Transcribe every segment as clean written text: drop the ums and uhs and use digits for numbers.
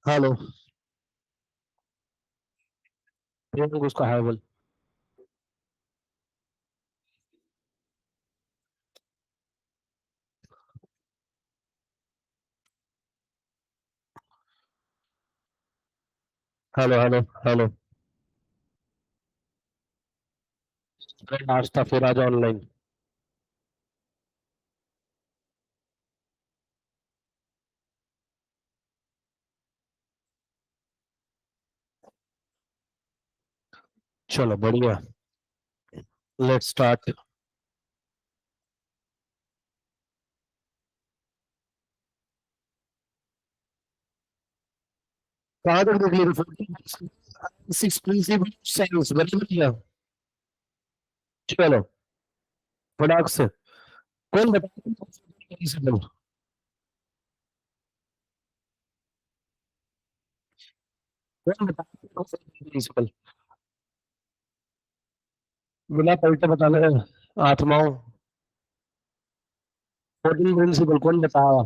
Hello. Priyank उसका है बोल। Hello hello hello. फ्रेंड आज था फिर आज ऑनलाइन। चलो बढ़िया। Let's start. कहाँ तक देख लिए? सिक्स प्रिंसिपल साइंस बराबर किया। चलो फटाक से। कौन बताया प्रिंसिपल? कौन बताया प्रिंसिपल? बिना पलटे बता ले। आत्माओं। फोर्टीन प्रिंसिपल कौन बताया?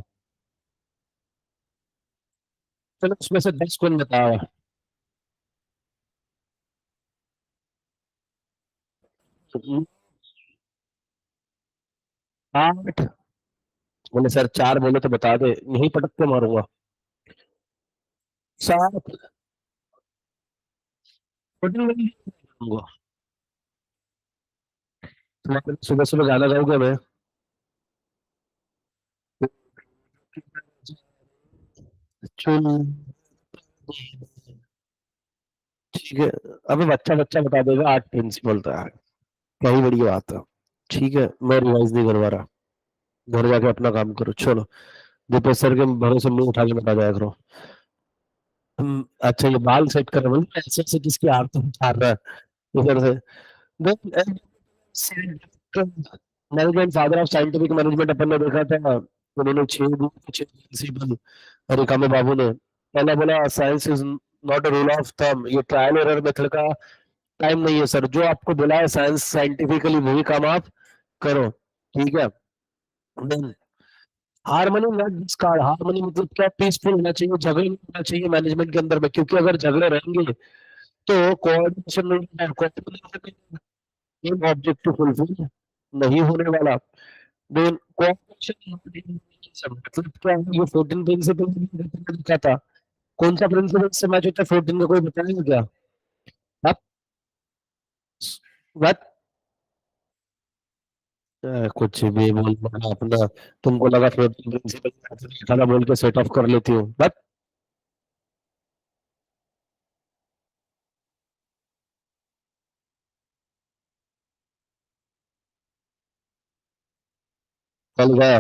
चलो उसमें से 10 कौन बताया? 8। बोले सर 4 बोले तो बता दे, यही पटक के मारूंगा। 7। 14 सुबह सुबह गाना गाओगे मैं? चुन। ठीक है। अबे बच्चा बच्चा बता देगा 8 प्रिंसिपल था। क्या ही बड़ी बात है। ठीक है मैं रिवाइज नहीं करवा रहा। घर जाके अपना काम करो चलो। दीपेश सर के भरोसे मुंह उठा के बता जाया करो। अच्छा ये बाल सेट कर रहे हैं, ऐसे ऐसे किसकी आरती उतार रहा है इधर से। Management father of scientific management अपन ने देखा था। उन्होंने 6 प्रिंसिपल रिकामे बाबू ने पहला बोला science is not a rule of thumb, ये ट्रायल एरर मेथड का टाइम नहीं है सर, जो आपको बोला है साइंस साइंटिफिकली वही काम आप करो। ठीक है। Then harmony not discord. Harmony मतलब क्या? पीसफुल होना चाहिए, झगड़े नहीं होना चाहिए मैनेजमेंट के अंदर में, क्योंकि अगर झगड़े रहेंगे तो कोऑर्डिनेशन नहीं, कोऑर्डिनेशन ऑब्जेक्टिव फुलफिल नहीं होने वाला। देन कोऑर्डिनेशन मतलब क्या है? ये 14 प्रिंसिपल लिखा था। कौन सा प्रिंसिपल से मैच होता है 14 का, कोई बताएगा क्या? आप बात कुछ भी बोल पड़ा अपना। तुमको लगा 14 प्रिंसिपल खाना बोल के सेट ऑफ कर लेती हूँ बट। चल गया।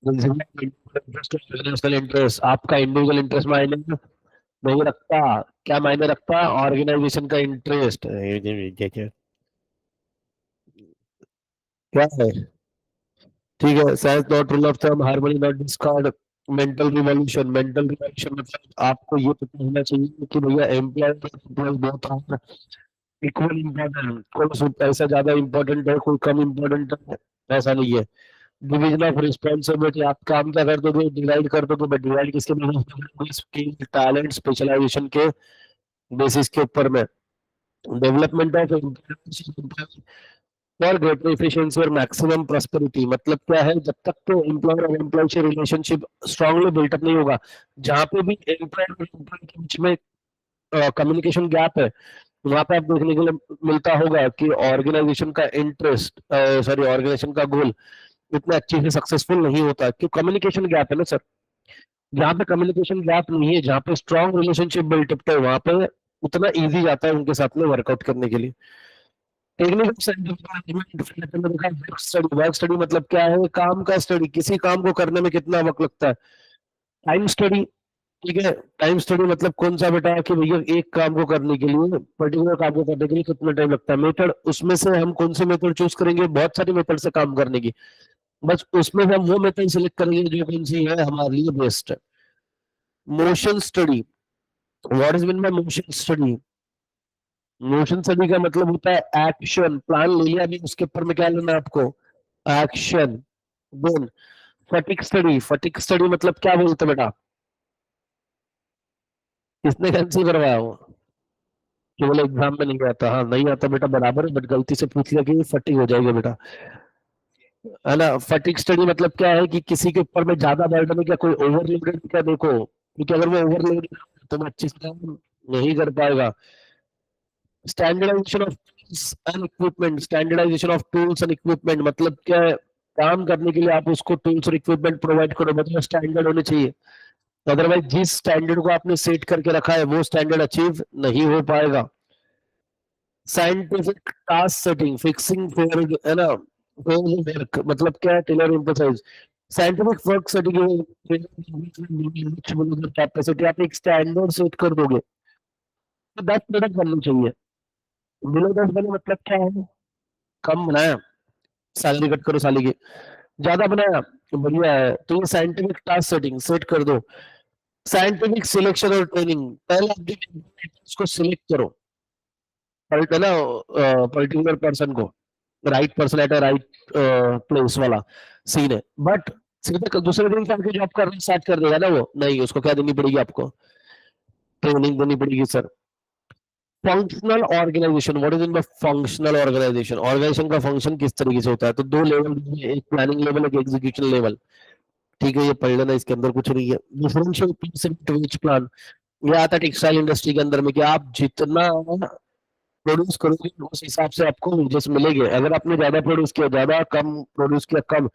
इंटरनेशनल इंटरेस्ट आपका इंडिविजुअल इंटरेस्ट मायने नहीं रखता। क्या मायने रखता है? ऑर्गेनाइजेशन का इंटरेस्ट क्या क्या है? ठीक है। Science not rule of thumb, harmony not discard. Mental revolution मतलब आपको ये पता होना चाहिए कि भैया एम्प्लॉय एम्प्लॉय बहुत इक्वल इम्पोर्टेंट, कोई पैसा ज्यादा इम्पोर्टेंट है कोई कम इम्पोर्टेंट है, ऐसा नहीं है। डिवीजन ऑफ रिस्पॉन्सिबिलिटी, आप काम क्या करते हो डिवाइड कर दो, तो डिवाइड किसके बेसिस? स्किल टैलेंट स्पेशलाइजेशन के बेसिस के ऊपर में। Development of for greater efficiency और मैक्सिमम प्रॉस्पेरिटी मतलब क्या है? जब तक तो एम्प्लॉयर और एम्प्लॉय से रिलेशनशिप स्ट्रांगली बिल्टअप नहीं होगा, जहां पे भी एम्प्लॉयर और एम्प्लॉय के बीच में कम्युनिकेशन गैप है, वहां पे आप देखने के लिए मिलता होगा कि ऑर्गेनाइजेशन का इंटरेस्ट, सॉरी ऑर्गेनाइजेशन का गोल इतना अच्छे से सक्सेसफुल नहीं होता, क्यों? कम्युनिकेशन गैप है ना सर। जहाँ पे कम्युनिकेशन गैप नहीं है, जहाँ पे स्ट्रांग रिलेशनशिप बिल्टअप है, वहां पे उतना इजी जाता है उनके साथ में वर्कआउट करने के लिए। Technical scientific work study. Work study मतलब क्या है? काम का स्टडी, किसी काम को करने में कितना वक्त लगता है। Time study. ठीक है। टाइम स्टडी मतलब कौन सा बेटा कि भैया एक काम को करने के लिए, पर्टिकुलर काम को करने के लिए कितना टाइम लगता है। मेथड, उसमें से हम कौन से मेथड चूज करेंगे? बहुत सारी मेथड से काम करने की, बस उसमें से हम वो मेथड सिलेक्ट करेंगे जो कौन सी है हमारे लिए बेस्ट है। Motion study. What is mean bye motion study? Motion study का मतलब होता है एक्शन। प्लान ले लिया अभी, उसके ऊपर में क्या लेना है आपको? Action. Then fatigue study. Fatigue study मतलब क्या बोलते हैं बेटा? किसने कैंसिल करवाया वो? केवल एग्जाम में नहीं आता, हाँ नहीं आता बेटा बराबर है, बट गलती से पूछ लिया कि फटी हो जाएगा बेटा, है ना। फटीग स्टडी मतलब क्या है कि किसी के ऊपर में ज्यादा बर्डन है क्या, कोई ओवरलोडेड क्या, देखो क्योंकि अगर वो ओवरलोड तो मैं अच्छे से काम नहीं कर पाएगा। Standardisation of tools and equipment, standardisation of tools and equipment मतलब क्या है, काम करने के लिए आप उसको टूल्स और इक्विपमेंट प्रोवाइड करो, मतलब स्टैंडर्ड होने चाहिए। अदरवाइज जिस स्टैंडर्ड को आपने सेट करके रखा है वो स्टैंडर्ड अचीव नहीं हो पाएगा। Scientific task setting, fixing for, है ना, वर्क मतलब क्या है, Taylor emphasise, scientific work setting capacity, आप एक स्टैंडर्ड सेट कर दोगे तो 10 प्रोडक्ट बननी चाहिए। बिलो 10 बने मतलब क्या है, कम बनाया सैलरी कट करो साली की, ज्यादा बनाया बढ़िया है, तो ये साइंटिफिक टास्क सेटिंग सेट कर दो। साइंटिफिक सिलेक्शन और ट्रेनिंग, पहले आप उसको सिलेक्ट करो, है ना, पर्टिकुलर पर्सन को, right person at a right place वाला सीन है। बट सीधे दूसरे दिन से आपकी जॉब करना स्टार्ट कर देगा ना वो, नहीं उसको क्या देनी पड़ेगी, आपको ट्रेनिंग देनी पड़ेगी sir. Functional organisation, what is in functional organisation, organisation का फंक्शन किस तरीके से होता है, तो दो लेवल, एक प्लानिंग लेवल, एक एग्जीक्यूशन लेवल। ठीक है, ये पढ़ लेना, इसके अंदर कुछ नहीं है। डिफरेंशियल प्लान, ये आता है टेक्सटाइल इंडस्ट्री के अंदर में कि आप जितना प्रोड्यूस करोगे उस हिसाब से आपको वेजेस मिलेंगे, अगर आपने ज्यादा प्रोड्यूस किया ज्यादा, कम प्रोड्यूस किया कम।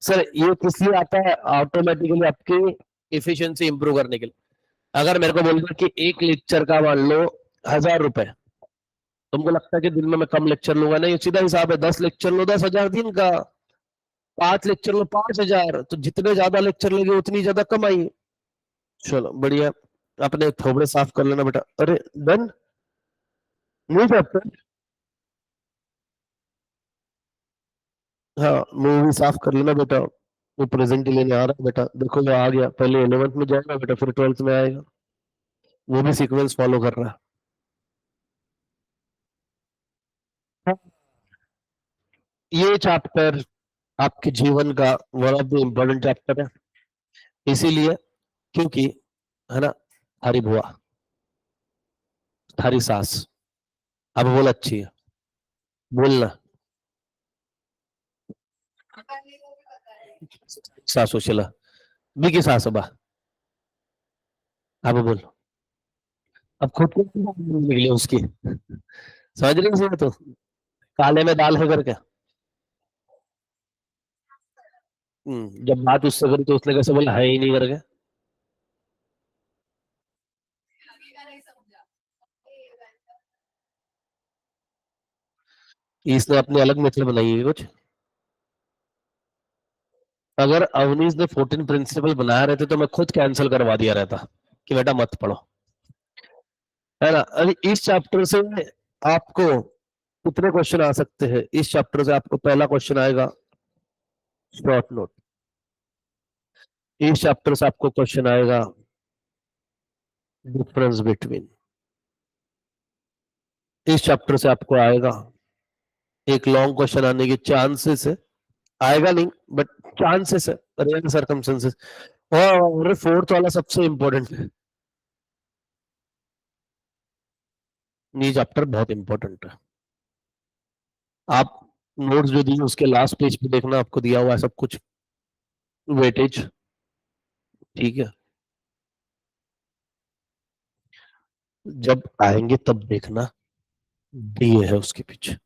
सर ये किस लिए आता है, ऑटोमेटिकली आपकी एफिशिएंसी इंप्रूव करने के लिए। अगर मेरे को बोल दो कि एक लेक्चर का मान लो 1000 रुपए, तुमको लगता है कि दिन में मैं कम लेक्चर लूंगा, नहीं सीधा हिसाब है, 10 लेक्चर लो 10,000 दिन का, 5 लेक्चर लो 5,000, तो जितने ज्यादा लेक्चर लगे उतनी ज्यादा कमाई। चलो बढ़िया, अपने थोबड़े साफ कर लेना बेटा, अरे डन, नहीं करते, हाँ मुंह भी साफ कर लेना बेटा। वो प्रेजेंट ही लेने आ रहा है बेटा, देखो वो आ गया, पहले 11th में जाएगा बेटा, फिर 12th में आएगा, वो भी सीक्वेंस फॉलो कर रहा है। ये चैप्टर आपके जीवन का one of the important chapter है, इसीलिए क्योंकि, है ना, हरी बुआ, हरी सास, अब बोल अच्छी है, बोलना सासू चला, बिकी सास बा, अब बोल, अब खुद को निकली उसकी, समझ रही है तो, काले में दाल है करके। जब बात उससे करी तो उसने कैसे बोला है ही नहीं करके, इसने अपनी अलग मेथड बनाई है कुछ। अगर अवनीश ने 14 प्रिंसिपल बनाए रहते तो मैं खुद कैंसिल करवा दिया रहता कि बेटा मत पढ़ो, है ना। अभी इस चैप्टर से आपको कितने क्वेश्चन आ सकते हैं, इस चैप्टर से आपको पहला क्वेश्चन आएगा शॉर्ट नोट, इस चैप्टर से आपको क्वेश्चन आएगा डिफरेंस बिटवीन, इस चैप्टर से आपको आएगा एक लॉन्ग क्वेश्चन आने के चांसेस है, आएगा नहीं बट चांसेस है, रेयर सर्कमस्टेंसेस। और फोर्थ वाला सबसे इंपॉर्टेंट है, ये चैप्टर बहुत इंपॉर्टेंट है। आप नोट्स जो दिए उसके लास्ट पेज पे देखना, आपको दिया हुआ है सब कुछ, वेटेज, ठीक है, जब आएंगे तब देखना, दिए है उसके पीछे,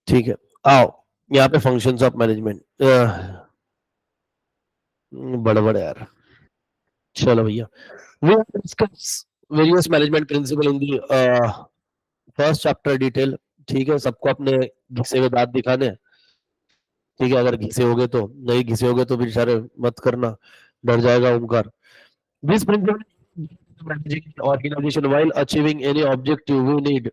ठीक है। आओ यहाँ पे फंक्शंस ऑफ मैनेजमेंट, बड़े बड़े यार, चलो भैया, we will discuss various management principle in the first chapter detail, ठीक है, सबको अपने घिसे हुए दांत दिखाने हैं, ठीक है, अगर घिसे होगे तो, नहीं घिसे होगे तो बेचारे मत करना, डर जाएगा Omkar. This principle managing organization while achieving any objective we need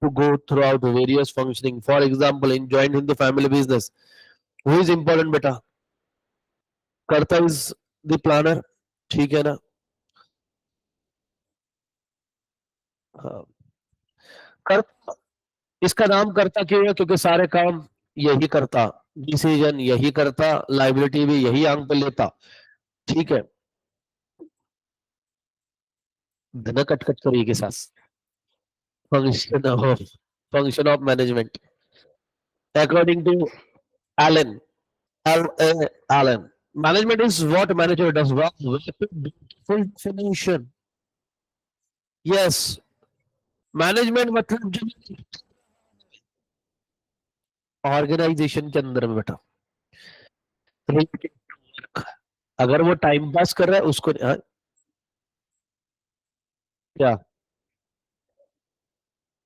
to go throughout various functioning, for example in joint in the family business, who is important बेटा, कर्ता इज द प्लानर, ठीक है ना, हाँ। कर्ता, इसका नाम करता क्यों है, क्योंकि सारे काम यही करता, डिसीजन यही करता, लाइबिलिटी भी यही आंक पे लेता, ठीक है। धन कट कट करिए के साथ। Function of management according to Allen, Allen. Management is what manager does well. Beautiful definition. Yes, management मतलब जो ऑर्गेनाइजेशन के अंदर में बेटा related to work। अगर वो टाइम पास कर रहा है उसको क्या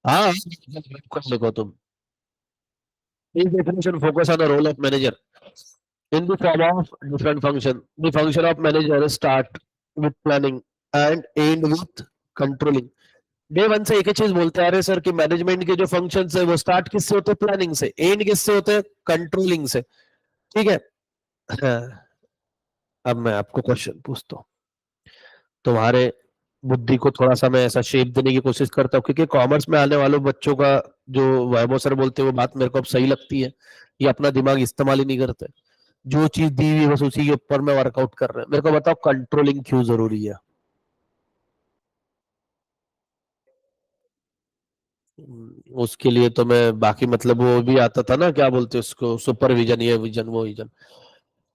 हाँ कर लिखो तुम। This definition focus on the role of manager in the form of different function. The function of manager start with planning and end with controlling। Day one से एक ही चीज बोलते आ रहे सर कि मैनेजमेंट के जो फंक्शंस है वो स्टार्ट किससे होते हैं? प्लानिंग से। एंड किससे होते हैं? कंट्रोलिंग से। ठीक है। हाँ, अब मैं आपको क्वेश्चन पूछता हूँ, तुम्हारे बुद्धि को थोड़ा सा मैं ऐसा शेप देने की कोशिश करता हूँ, क्योंकि कॉमर्स में आने वालों बच्चों का जो वैभव सर बोलते हैं वो बात मेरे को अब सही लगती है। ये अपना दिमाग इस्तेमाल ही नहीं करते, जो चीज दी हुई है बस उसी के ऊपर में वर्कआउट कर रहे हैं। मेरे को बताओ कंट्रोलिंग क्यों जरूरी है? उसके लिए तो मैं बाकी मतलब वो भी आता था ना, क्या बोलते हैं उसको, सुपरविजन, ये विजन वो विजन,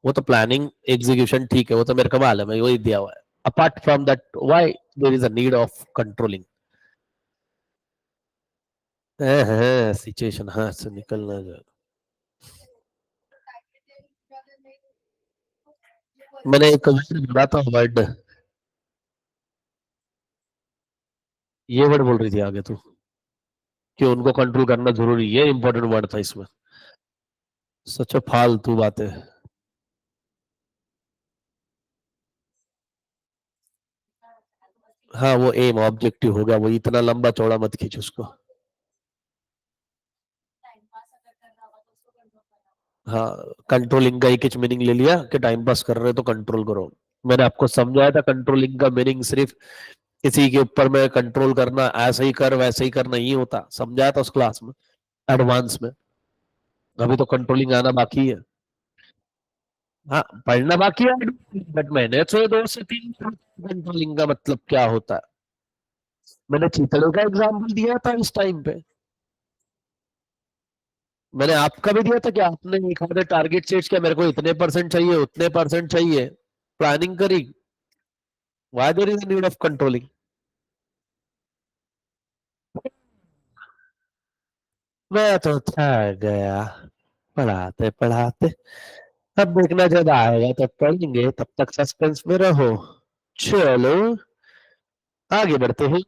वो तो प्लानिंग एग्जीक्यूशन ठीक है, वो तो मेरे को मालूम है, वही दिया हुआ है। Apart from that why there is a need of controlling? है सिचुएशन हाँ से निकलना जाए। मैंने एक बोला था वर्ड, ये वर्ड बोल रही थी आगे तू कि उनको कंट्रोल करना जरूरी है, इंपॉर्टेंट वर्ड था इसमें। सच फालतू बातें। हाँ वो एम ऑब्जेक्टिव हो गया, वो इतना लंबा चौड़ा मत खींच उसको। हाँ कंट्रोलिंग का एक मीनिंग ले लिया कि टाइम पास कर रहे हो तो कंट्रोल करो। मैंने आपको समझाया था कंट्रोलिंग का मीनिंग सिर्फ किसी के ऊपर में कंट्रोल करना, ऐसे ही कर वैसे ही कर नहीं होता, समझाया था उस क्लास में एडवांस में। अभी तो कंट्रोलिंग आना बाकी है। हाँ पढ़ना बाकी है, बट मैंने तो 2 से 3 कंट्रोलिंग का मतलब क्या होता है मैंने चीतड़ों का एग्जाम्पल दिया था इस टाइम पे। मैंने आपका भी दिया था कि आपने एक आधे टारगेट सेट किया, मेरे को इतने परसेंट चाहिए उतने परसेंट चाहिए, प्लानिंग करी। Why there is need of controlling? मैं तो थक गया पढ़ाते पढ़ाते। अब देखना जब आएगा तब पढ़ेंगे, तब तक सस्पेंस में रहो। चलो आगे बढ़ते हैं।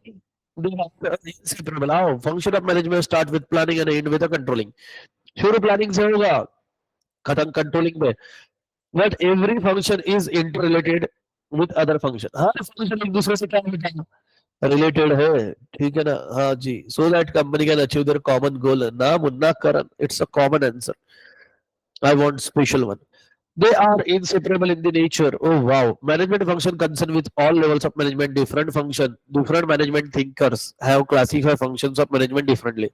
बनाओ function of management start with planning and and with controlling. शुरू प्लानिंग से होगा, खत्म कंट्रोलिंग में। But every function is inter related with other function. Her function एक दूसरे से क्या रिलेटेड है? ठीक है ना? हाँ जी, so that company can achieve their common goal. ना Munna Karan, it's a common answer. I want special one. They are inseparable in the nature. Oh wow. Management function concern with all levels of management. Different management thinkers have classified functions of management differently.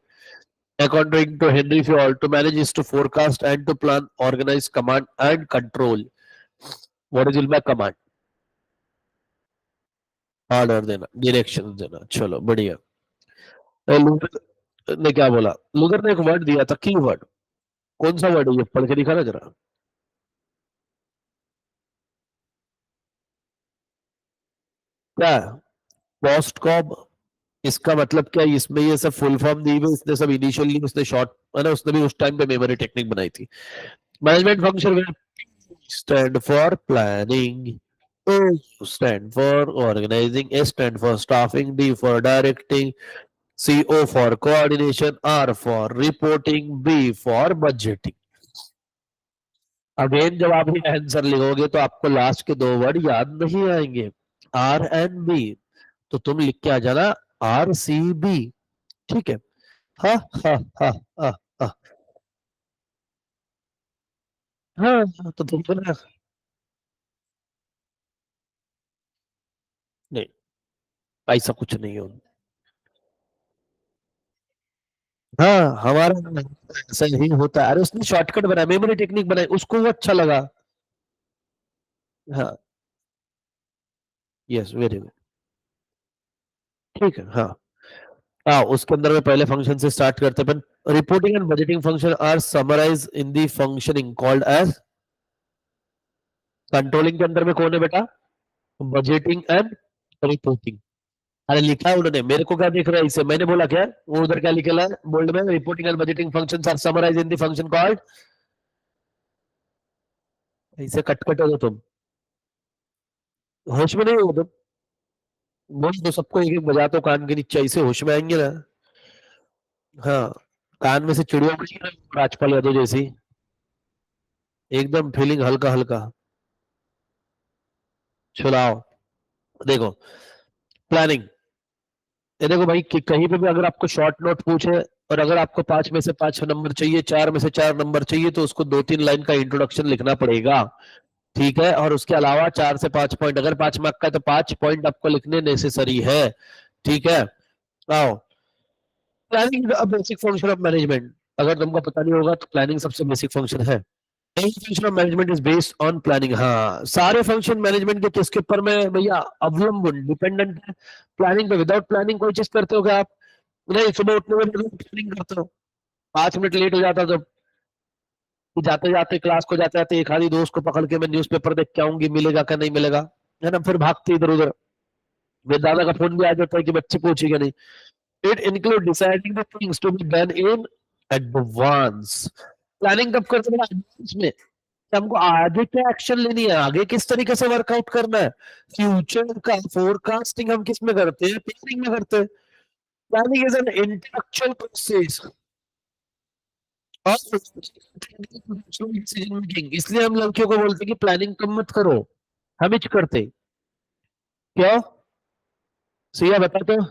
According to Henry Fayol, to manage is to forecast and to plan, organize, command and control. What is by command? Order देना, direction देना। चलो बढ़िया। Luther ने क्या बोला? Luther ने एक word दिया था, की वर्ड। कौन सा वर्ड है ये? पढ़ के दिखाना जरा। क्या? POSDCORB. इसका मतलब क्या? इसमें ये सब फुल फॉर्म दी हुई, इसने सब इनिशियली उसने शॉर्ट है ना, उसने भी उस टाइम पे मेमोरी टेक्निक बनाई थी। Management function stand for planning, O stand for organizing, S stand for staffing, D for directing, CO for coordination, R for reporting, B for budgeting। Again जब आप ये आंसर लिखोगे तो आपको लास्ट के 2 वर्ड याद नहीं आएंगे, आर एंड बी। तो तुम लिख के आ जाना RCB। ठीक है। हाँ हाँ हाँ हाँ हाँ हाँ। तो तुम ना, नहीं ऐसा कुछ नहीं हो। हाँ हमारा ऐसा ही होता है। अरे उसने शॉर्टकट बनाया, मेमोरी टेक्निक बनाई, उसको वो अच्छा लगा। हाँ। Yes very good. ठीक है, हाँ। हाँ, उसके अंदर में पहले फंक्शन से स्टार्ट करते हैं। Reporting and budgeting function are summarise in the functioning called as. Controlling के अंदर में कौन है बेटा? Budgeting and reporting. अरे लिखा है उन्होंने, मेरे को क्या दिख रहा है इसे? मैंने बोला क्या? वो उधर क्या लिखा है बोल्ड में? Reporting and budgeting functions are summarise in the function called. इसे कट कट हो दो तुम, होश में नहीं हो तुम। बोल दो सबको, एक एक बजा तो कान के नीचे, ऐसे होश में आएंगे ना। हाँ, कान में से चिड़िया उड़ रही है ना, राजपाल यादव जैसी। एकदम फीलिंग हल्का हल्का। चलाओ। देखो, प्लानिंग। ये देखो भाई कि कहीं पे भी अगर आपको शॉर्ट नोट पूछे, और अगर आपको 5 में से 5 नंबर चाहिए, 4 में से 4 नंबर चाहिए, तो उसको 2-3 लाइन का इंट्रोडक्शन लिखना पड़ेगा। ठीक है, और उसके अलावा 4 से 5 पॉइंट, अगर 5 मार्क का है तो 5 पॉइंट आपको लिखने नेसेसरी है। ठीक है। आओ। Planning is a basic function of management. अगर तुमको पता नहीं होगा तो प्लानिंग सबसे बेसिक फंक्शन है। Function of management is based on planning. हाँ, सारे फंक्शन मैनेजमेंट के किसके ऊपर में भैया? अवलंबन, डिपेंडेंट है प्लानिंग पे। विदाउट प्लानिंग कोई चीज करते हो क्या आप? नहीं, सुबह उठने में प्लानिंग करते हो। 5 मिनट लेट हो जाता तो जाते जाते क्लास को जाते जाते एक आधी दोस्त को पकड़ के मैं न्यूज़पेपर देख के आऊंगी, मिलेगा क्या नहीं मिलेगा, है ना? फिर भागते इधर उधर। मेरे दादा का फोन भी आ जाता है कि बच्चे पूछेगा नहीं। It include deciding the things to be done in advance. Planning कब करते हैं? एडवांस में। कि हमको आगे क्या एक्शन लेनी है, आगे किस तरीके से वर्कआउट करना है। फ्यूचर का फोरकास्टिंग हम किस में करते हैं? प्लानिंग में करते हैं। Planning is an intellectual process of decision making. इसलिए हम लड़कियों को बोलते हैं कि प्लानिंग कम मत करो। हम ही करते। क्यों? सिया बता तो,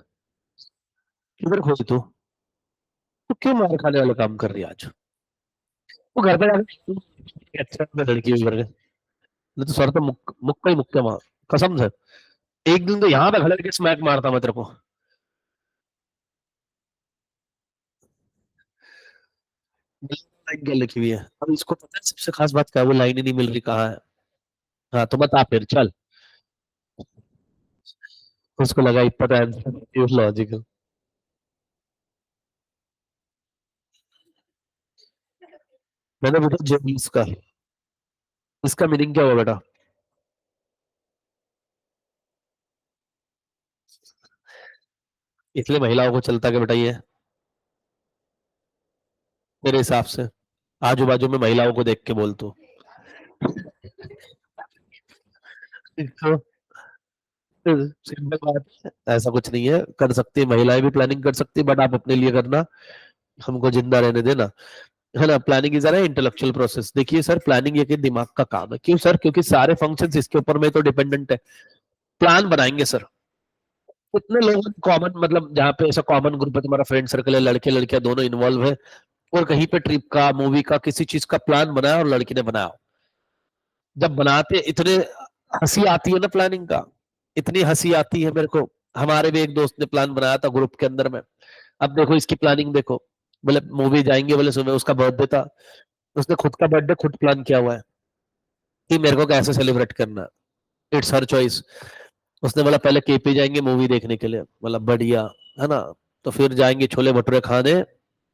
किधर खोई तो क्यों मार खाने वाला काम कर रही है आज? वो घर पे जाके अच्छा मैं लड़की भी कर गए। नहीं तो सर तो मुक्का ही मुक्का मार, कसम से। एक दिन तो यहाँ पे खड़े के स्मैक मारता मैं तेरे को। लाइन क्या लिखी हुई है? अब इसको पता है सबसे खास बात क्या है? वो लाइन ही नहीं मिल रही, कहाँ है? हाँ तो बता फिर चल। उसको लगा ही पता है लॉजिकल। मैंने पूछा जेम्स का, इसका मीनिंग क्या हुआ बेटा? इसलिए महिलाओं को चलता क्या बेटा ये? मेरे हिसाब से आजू बाजू में महिलाओं को देख के बोल तू। तो सिंपल बात है, ऐसा कुछ नहीं है, कर सकती है महिलाएं भी प्लानिंग कर सकती है, बट आप अपने लिए करना, हमको जिंदा रहने देना, है ना? Planning is a intellectual process. देखिए सर, प्लानिंग ये कि दिमाग का काम है। क्यों सर? क्योंकि सारे फंक्शंस इसके ऊपर में तो डिपेंडेंट है। प्लान बनाएंगे सर। कितने लोग कॉमन, मतलब जहाँ पे ऐसा कॉमन ग्रुप है, तुम्हारा फ्रेंड सर्कल है, लड़के लड़कियां दोनों इन्वॉल्व है, और कहीं पे ट्रिप का, मूवी का, किसी चीज का प्लान बनाया और लड़की ने बनाया। जब बनाते इतने हंसी आती है ना प्लानिंग का, इतनी हंसी आती है मेरे को। हमारे भी एक दोस्त ने प्लान बनाया था ग्रुप के अंदर में। अब देखो इसकी प्लानिंग देखो। बोले मूवी जाएंगे, बोले सुबह उसका बर्थडे था, उसने खुद का बर्थडे खुद प्लान किया हुआ है कि मेरे को कैसे सेलिब्रेट करना है। It's her choice. उसने बोला पहले केपी जाएंगे मूवी देखने के लिए, मतलब बढ़िया, है ना? तो फिर जाएंगे छोले भटूरे खाने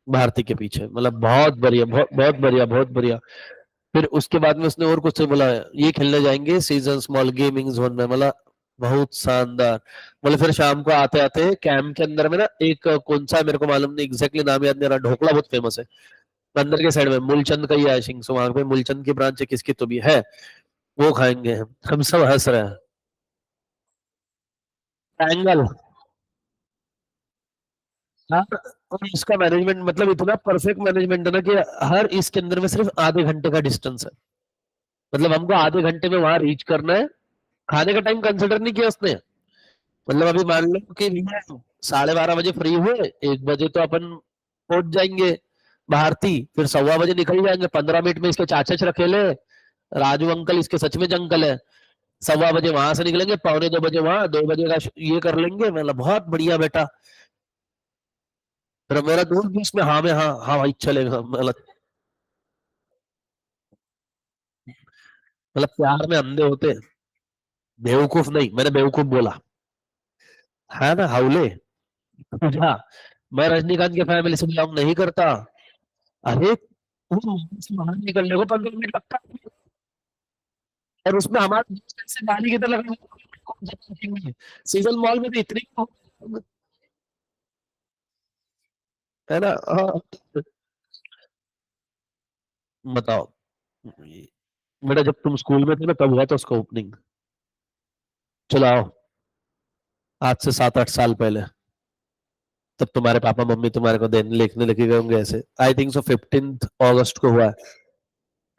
भारती के पीछे, मतलब बहुत बढ़िया, बहुत बहुत बढ़िया, बहुत बढ़िया। फिर उसके बाद में उसने और कुछ से बोला, ये खेलने जाएंगे सीजन स्मॉल गेमिंग जोन में, मतलब बहुत शानदार। बोले फिर शाम को आते आते कैंप के अंदर में ना एक कौन सा है, मेरे को मालूम नहीं एग्जैक्टली नाम याद नहीं आ रहा, ढोकला बहुत फेमस है अंदर के साइड में, मूलचंद का ही आई थिंक, सो वहां पे मूलचंद की ब्रांच है किसकी तो भी है, वो खाएंगे हम सब हंस रहे हैं। ट्रायंगल। हाँ, और इसका मैनेजमेंट मतलब इतना परफेक्ट मैनेजमेंट है ना कि हर इसके अंदर में सिर्फ आधे घंटे का डिस्टेंस है। मतलब हमको आधे घंटे में वहां रीच करना है। खाने का टाइम कंसिडर नहीं किया उसने। मतलब अभी मान लो कि भैया 12:30 बजे फ्री हुए, 1 बजे तो अपन पहुंच जाएंगे भारती, फिर 1:15 बजे निकल जाएंगे, 15 मिनट में इसके चाचच रखेले, राजू अंकल इसके सच में अंकल है। 1:15 बजे वहां से निकलेंगे, 1:45 बजे वहां, 2 बजे का ये कर लेंगे, मतलब बहुत बढ़िया बेटा। फिर मेरा दोस्त भी इसमें हाँ में हाँ हाँ भाई चलेगा, मतलब प्यार में अंधे होते हैं। बेवकूफ नहीं, मैंने बेवकूफ बोला, है ना हाउले? पूछा, मैं रजनीकांत के फैमिली से बिलोंग नहीं करता। अरे वो movie से बाहर निकलने को 15 मिनट लगता है, और उसमें हमारा दोस्त ऐसे गाली की तरह लगा, सीजन मॉल में तो इतनी, है ना? हाँ। बताओ बेटा, जब तुम स्कूल में थे ना तब हुआ था उसका ओपनिंग। चलाओ, आज से 7-8 साल पहले। तब तुम्हारे पापा मम्मी तुम्हारे को देने लिखने लेके गए होंगे ऐसे, आई थिंक सो 15 अगस्त को हुआ है।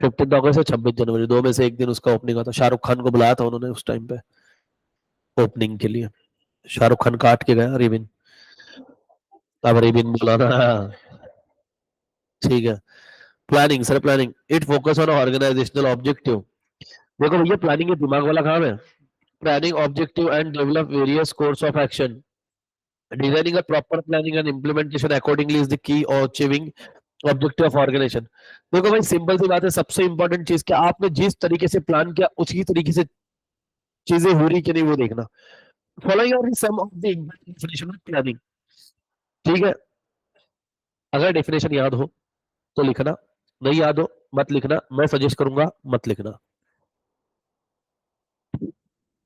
15 अगस्त या 26 जनवरी, दो में से एक दिन उसका ओपनिंग हुआ था। शाहरुख खान को बुलाया था उन्होंने उस टाइम पे ओपनिंग के लिए। शाहरुख खान काट के गया रिबिन। अब रिबिन बुलाना, ठीक है। Planning sir, planning it focus on organisational objective. देखो भैया, प्लानिंग ये दिमाग वाला काम है। Planning objective and develop various course of action. Designing a proper planning and implementation accordingly is the key of achieving objective of organization। देखो भाई, simple सी बात है, सबसे इंपॉर्टेंट चीज क्या, आपने जिस तरीके से प्लान किया उसी तरीके से चीजें हो रही कि नहीं वो देखना। Following are some of the definition of planning. ठीक है, अगर डेफिनेशन याद हो तो लिखना, नहीं याद हो मत लिखना, मैं सजेस्ट करूंगा मत लिखना।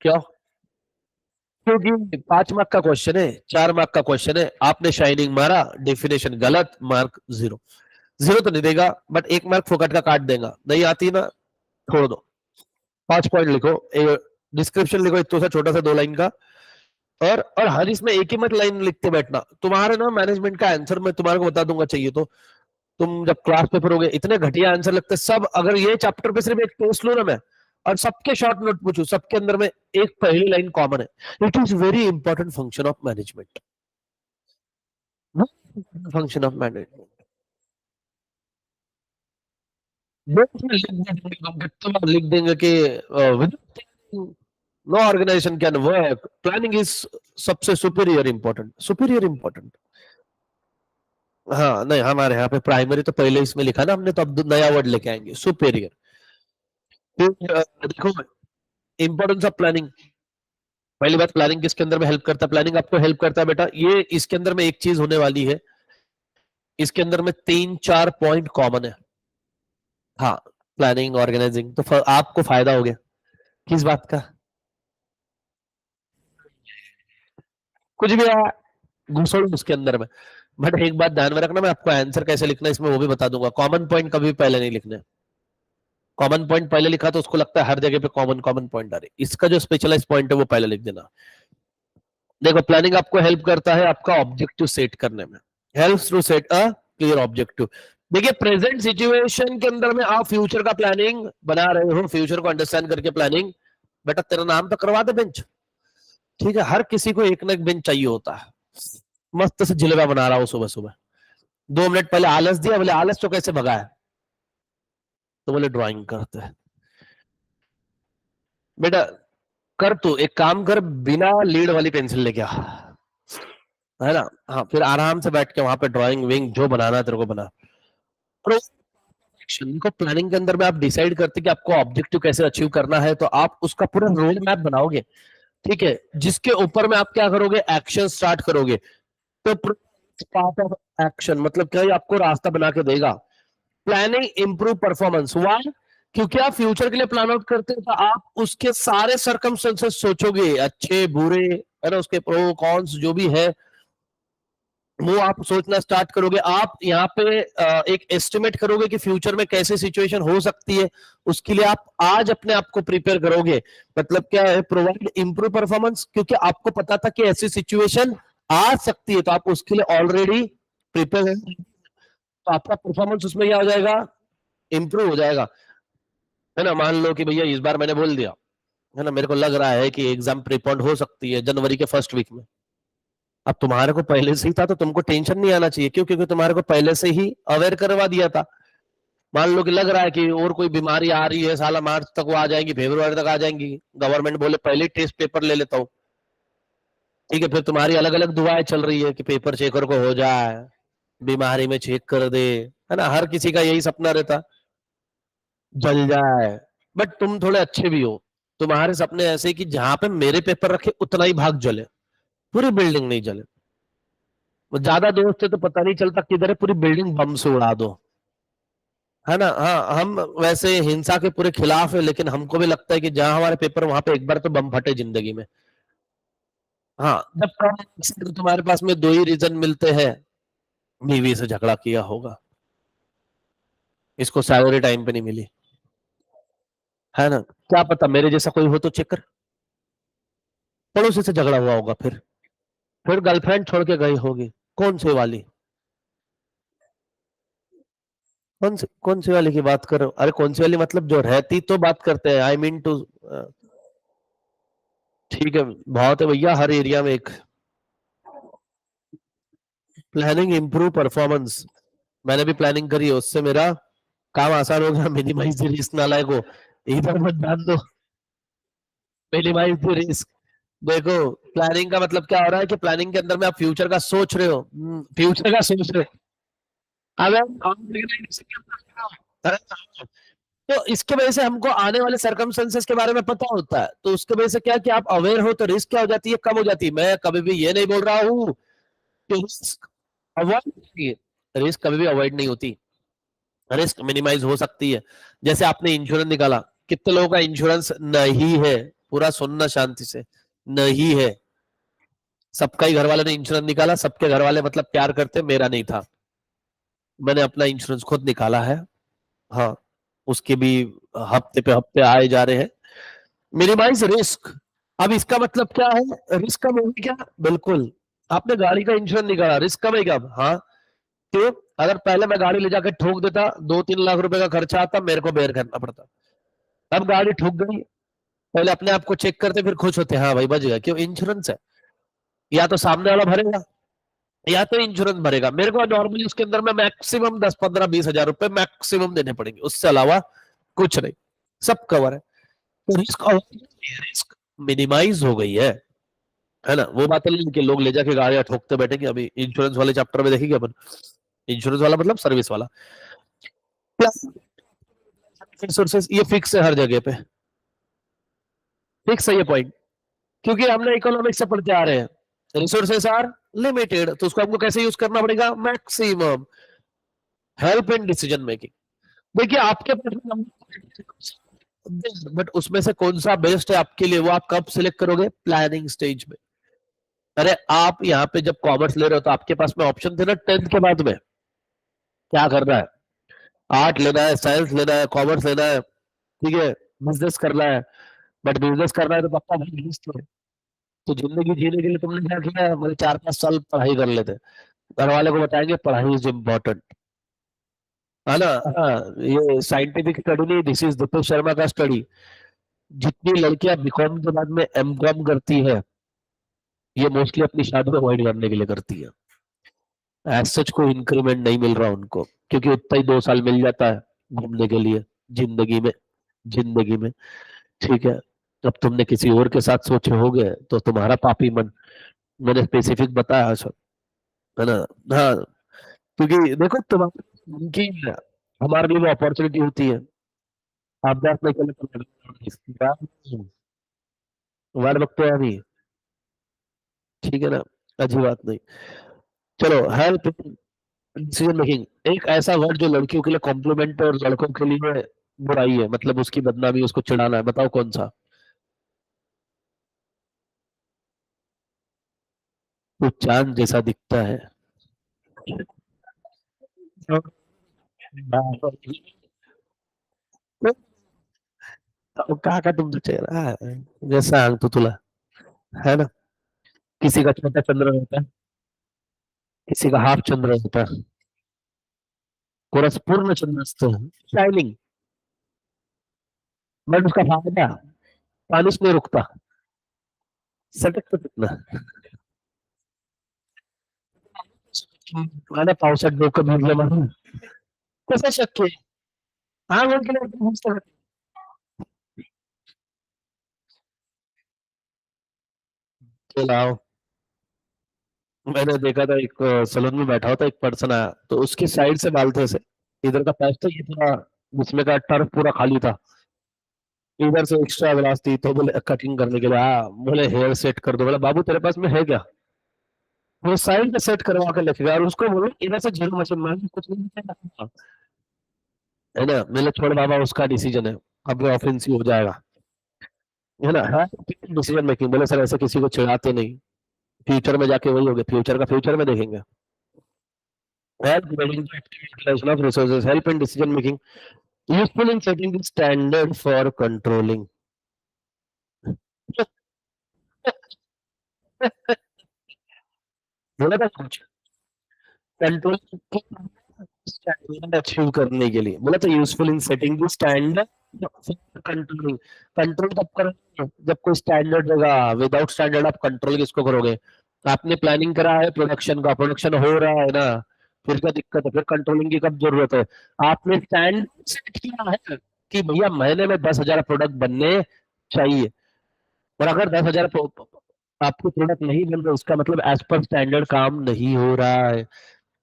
क्या? क्योंकि 5 मार्क का क्वेश्चन है, 4 मार्क का क्वेश्चन है, आपने शाइनिंग मारा, डेफिनेशन गलत, मार्क जीरो। जीरो तो नहीं देगा, बट 1 मार्क फोकट का काट देगा, नहीं आती ना, छोड़ दो। 5 पॉइंट लिखो, डिस्क्रिप्शन लिखो इतना सा छोटा सा 2 लाइन का। और हर इसमें एक ही मत लाइन लिखते बैठना। तुम्हारे ना मैनेजमेंट का आंसर मैं तुम्हारे को बता दूंगा, चाहिए तो तुम जब क्लास पेपर हो गए, इतने घटिया आंसर लगते सब। अगर ये चैप्टर पे सिर्फ एक टेस्ट लू ना मैं, और सबके शॉर्ट नोट पूछू, सबके अंदर में एक पहली लाइन कॉमन है, it is very important function of management. Function of management लिख देंगे कि no organization can work, planning is सबसे सुपीरियर इंपॉर्टेंट, सुपीरियर इंपॉर्टेंट। हाँ नहीं, हमारे यहाँ पे प्राइमरी तो पहले इसमें लिखा ना हमने, तो अब नया वर्ड लेके आएंगे, सुपीरियर। देखो, इंपॉर्टेंस ऑफ प्लानिंग। पहली बात, प्लानिंग किसके अंदर में हेल्प करता है? प्लानिंग आपको हेल्प करता है बेटा, ये इसके अंदर में एक चीज होने वाली है, इसके अंदर में 3-4 पॉइंट कॉमन है। हाँ, प्लानिंग ऑर्गेनाइजिंग तो आपको फायदा हो गया। किस बात का? कुछ भी आया घुसो उसके अंदर में। बट एक बात ध्यान में रखना, मैं आपको आंसर कैसे लिखना है इसमें वो भी बता दूंगा। कॉमन पॉइंट कभी पहले नहीं लिखने। कॉमन पॉइंट पहले लिखा तो उसको लगता है हर जगह पे कॉमन कॉमन पॉइंट आ रही, इसका जो स्पेशलाइज पॉइंट है वो पहले लिख देना। देखो, प्लानिंग आपको हेल्प करता है आपका ऑब्जेक्टिव सेट करने में, helps to set a clear objective. देखिए, प्रेजेंट सिचुएशन के अंदर में आप फ्यूचर का प्लानिंग बना रहे हो, फ्यूचर को अंडरस्टैंड करके प्लानिंग। बेटा तेरा नाम तो करवा दे बेंच। ठीक है, हर किसी को एक ना एक बेंच चाहिए होता है। मस्त से जिलेबा बना रहा हूँ सुबह सुबह, 2 मिनट पहले आलस दिया, बोले आलस तो कैसे भगाया, तो बोले ड्राइंग करते हैं। बेटा कर, तू एक काम कर, बिना लीड वाली पेंसिल लेके आ, है ना? हाँ, फिर आराम से बैठ के वहां पे ड्राइंग विंग जो बनाना है तेरे को बना। और एक्शन को प्लानिंग के अंदर में आप डिसाइड करते कि आपको ऑब्जेक्टिव कैसे अचीव करना है, तो आप उसका पूरा रोड मैप बनाओगे। ठीक है, जिसके ऊपर में आप क्या करोगे, एक्शन स्टार्ट करोगे। तो पार्ट ऑफ एक्शन मतलब क्या, ये आपको रास्ता बना के देगा। Planning improve performance, why? क्योंकि आप फ्यूचर के लिए प्लान आउट करते हैं, तो आप उसके सारे सरकमस्टेंसेस सोचोगे, अच्छे बुरे, है ना, उसके प्रो कॉन्स जो भी है वो आप सोचना स्टार्ट करोगे। आप यहाँ पे एक एस्टिमेट करोगे कि फ्यूचर में कैसे सिचुएशन हो सकती है, उसके लिए आप आज अपने आप को प्रिपेयर करोगे। मतलब क्या है, प्रोवाइड इंप्रूव परफॉर्मेंस, क्योंकि आपको पता था कि ऐसी सिचुएशन आ सकती है, तो आप उसके लिए ऑलरेडी प्रिपेयर हैं, तो आपका परफॉर्मेंस उसमें क्या हो जाएगा, इंप्रूव हो जाएगा। है ना? मान लो कि भैया इस बार मैंने बोल दिया, है ना, मेरे को लग रहा है कि एग्जाम प्रीपोन्ड हो सकती है जनवरी के फर्स्ट वीक में। अब तुम्हारे को पहले से ही था तो तुमको टेंशन नहीं आना चाहिए, क्यों? क्योंकि तुम्हारे को पहले से ही अवेयर करवा दिया था। मान लो कि लग रहा है कि और कोई बीमारी आ रही है, साला मार्च तक वो आ जाएंगी, फरवरी तक आ जाएंगी, गवर्नमेंट बोले पहले टेस्ट पेपर ले लेता हूँ। ठीक है, फिर तुम्हारी अलग अलग दुआएं चल रही है कि पेपर चेकर को हो जाए, बीमारी में चेक कर दे, है ना, हर किसी का यही सपना रहता, जल जाए। बट तुम थोड़े अच्छे भी हो, तुम्हारे सपने ऐसे कि जहां पे मेरे पेपर रखे उतना ही भाग जले, पूरी बिल्डिंग नहीं जले। वो ज्यादा दोस्त है तो पता नहीं चलता किधर है, पूरी बिल्डिंग बम से उड़ा दो, है ना। हाँ, हम वैसे हिंसा के पूरे खिलाफ है, लेकिन हमको भी लगता है कि जहां हमारे पेपर वहां पे एक बार तो बम फटे जिंदगी में। हाँ, जब तो तुम्हारे पास में दो ही रीजन मिलते हैं, बीवी से झगड़ा किया होगा, इसको सैलरी टाइम पे नहीं मिली, है ना। क्या पता मेरे जैसा कोई हो तो चेक कर, पड़ोसी से झगड़ा हुआ होगा, फिर गर्लफ्रेंड छोड़ के गई होगी, कौन सी वाली, कौन सी वाली की बात कर रहे हो? अरे कौन सी वाली मतलब जो रहती तो बात करते हैं, आई मीन टू। ठीक है, बहुत है भैया, हर एरिया में एक। प्लानिंग इम्प्रूव परफॉर्मेंस, मैंने भी प्लानिंग करी है, उससे मेरा काम आसान हो गया। मिनिमाइज रिस्क, नालायक को इधर मत डाल दो, मिनिमाइज रिस्क। देखो, प्लानिंग का मतलब क्या हो रहा है कि प्लानिंग के अंदर में आप फ्यूचर का सोच रहे हो, फ्यूचर का सोच रहे हो। अगर तो इसके वजह से हमको आने वाले सर्कमस्टेंसेस के बारे में पता होता है, तो उसके वजह से क्या कि आप अवेयर हो तो रिस्क क्या हो जाती है, कम हो जाती है। मैं कभी भी ये नहीं बोल रहा हूँ कि रिस्क अवॉइड, रिस्क कभी भी अवॉइड नहीं होती, रिस्क मिनिमाइज हो सकती है। जैसे आपने इंश्योरेंस निकाला, कितने लोगों का इंश्योरेंस नहीं है, पूरा सुनना शांति से, नहीं है। सबका ही घर वाले ने इंश्योरेंस निकाला, सबके घर वाले मतलब प्यार करते, मेरा नहीं था, मैंने अपना इंश्योरेंस खुद निकाला है। हाँ, उसके भी हफ्ते पे हफ्ते आए जा रहे हैं। मिनिमाइज रिस्क, अब इसका मतलब क्या है, रिस्क कम होगी क्या? बिल्कुल। आपने गाड़ी का इंश्योरेंस निकाला, रिस्क कम है क्या? हाँ। क्यों? अगर पहले मैं गाड़ी ले जाकर ठोक देता, 2-3 लाख रुपए का खर्चा आता, मेरे को बेयर करना पड़ता। अब गाड़ी ठोक गई, पहले अपने आप को चेक करते, फिर खुश होते, हाँ भाई बच गया, क्यों? इंश्योरेंस है। या तो सामने वाला भरेगा, या तो इंश्योरेंस भरेगा। मेरे को नॉर्मली उसके अंदर में मैक्सिमम 10-15-20 हजार रुपए मैक्सिमम देने पड़ेंगे, उससे अलावा कुछ नहीं, सब कवर है। तो रिस्क, रिस्क मिनिमाइज हो गई है ना। वो बात नहीं कि लोग ले जाके गाड़ियां ठोकते बैठेंगे, अभी इंश्योरेंस वाले चैप्टर में देखेंगे अपन। इंश्योरेंस वाला मतलब सर्विस वाला। रिसोर्सेज ये फिक्स है हर जगह पे, फिक्स है ये पॉइंट, क्योंकि हमने इकोनॉमिक्स से पढ़ते आ रहे हैं। रिसोर्सेज आर लिमिटेड, तो उसको हमको कैसे यूज करना पड़ेगा? Maximum. Help in decision making, देखिए आपके पास, बट उसमें से कौन सा बेस्ट है आपके लिए, वो आप कब सिलेक्ट करोगे? प्लानिंग स्टेज में। अरे आप यहाँ पे जब कॉमर्स ले रहे हो तो आपके पास में ऑप्शन थे ना 10th के बाद में, क्या करना है, आर्ट लेना है, साइंस लेना है, कॉमर्स लेना है, ठीक है, बिजनेस करना है। बट बिजनेस करना है तो पापा बिजनेस तो जिंदगी जीने के लिए तुमने क्या किया, मतलब 4-5 साल पढ़ाई कर लेते, घर वाले को बताएंगे पढ़ाई इज इम्पोर्टेंट, है ना। हाँ, ये साइंटिफिक स्टडी नहीं, दिस इज दिपेश शर्मा का स्टडी। जितनी लड़कियां बीकॉम के बाद में एमकॉम करती है, ये मोस्टली अपनी शादी में अवॉइड करने के लिए करती है। एज सच कोई इंक्रीमेंट नहीं मिल रहा उनको, क्योंकि उतना ही 2 साल मिल जाता है घूमने के लिए जिंदगी में, जिंदगी में, ठीक है। अब तुमने किसी और के साथ सोचे होगे तो तुम्हारा पापी मन, मैंने स्पेसिफिक बताया सब, है ना। हाँ, क्योंकि देखो तुम्हारी उनकी, हमारे लिए वो अपॉर्चुनिटी होती है। आप दस नहीं चले वर्ड वक्त है अभी, ठीक है ना, अच्छी बात नहीं। चलो, हेल्प डिसीजन मेकिंग, एक ऐसा वर्ड जो लड़कियों के लिए कॉम्प्लीमेंट है और लड़कों के लिए बुराई है, मतलब उसकी बदनामी, उसको चिढ़ाना है, बताओ कौन सा? वो चांद जैसा दिखता है। कहा का तुम चेहरा है जैसा आंग तो तुला, है ना। किसी का छोटा चंद्र होता है, किसी का हाफ चंद्र होता है, पूरा पूर्ण चंद्र शाइनिंग। बट उसका फायदा, पानी से नहीं रुकता, सटक सटकना। मैंने पावसात डोकं भरलं म्हणून कसं शक्य आहे? हा म्हटलं चलाओ। मैंने देखा था एक सलून में बैठा होता एक पर्सन आया, तो उसकी साइड से बाल थे ऐसे, इधर का पैच था, ये पूरा उसमें का टर्फ पूरा खाली था, इधर से एक्स्ट्रा ग्लास थी, तो बोले कटिंग करने के लिए, हाँ बोले हेयर सेट कर दो, बोला बाबू तेरे पास में है क्या? वो साइड पे सेट करवा के लिखेगा और उसको बोलो इधर से जीरो मशीन मान कुछ नहीं लिखेगा, है ना, मेरे छोड़ बाबा उसका डिसीजन है, अब ऑफेंसिव हो जाएगा, है ना, है डिसीजन मेकिंग, बोले सर ऐसे किसी को चिढ़ाते नहीं, फ्यूचर में जाके वही होगा, फ्यूचर का फ्यूचर में देखेंगे। Help building the utilization of resources, help in decision making, useful in setting the standard for controlling. बोला था कुछ कंट्रोल स्टैंडर्ड अचीव करने के लिए, बोला था useful in setting the standard for controlling. Control तब करोगे जब कोई स्टैंडर्ड रहेगा, विदाउट स्टैंडर्ड आप कंट्रोल किसको करोगे? आपने प्लानिंग करा है प्रोडक्शन का, प्रोडक्शन हो रहा है ना, फिर क्या दिक्कत है, फिर कंट्रोलिंग की कब जरूरत है? आपने स्टैंड सेट किया है कि भैया महीने में 10,000 प्रोडक्ट बनने चाहिए, और अगर 10,000 आपके प्रोडक्ट नहीं बन रहे उसका मतलब एज पर स्टैंडर्ड काम नहीं हो रहा है।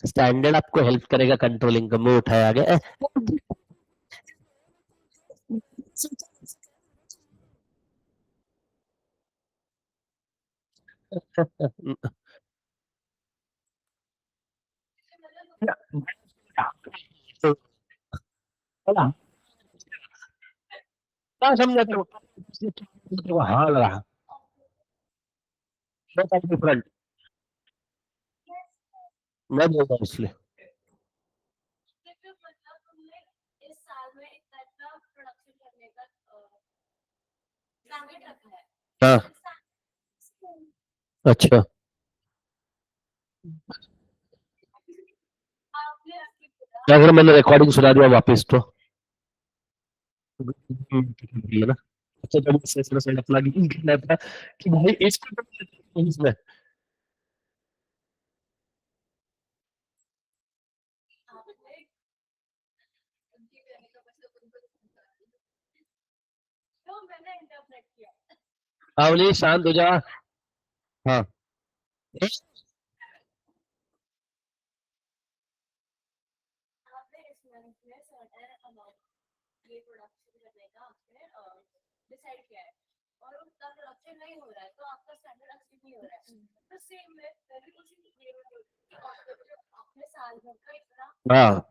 स्टैंडर्ड आपको हेल्प करेगा कंट्रोलिंग का, मुंह उठाया गया क्या समझा तेरे को हाँ लगा डिफरेंट, मैं बोल रहा हूँ इसलिए। हाँ अच्छा, अगर मैंने रिकॉर्डिंग सुना दिया वापस तो है ना, अच्छा जब से अपना करना था कि भाई इसको इसमें अवनी शांत हो जा। हाँ हाँ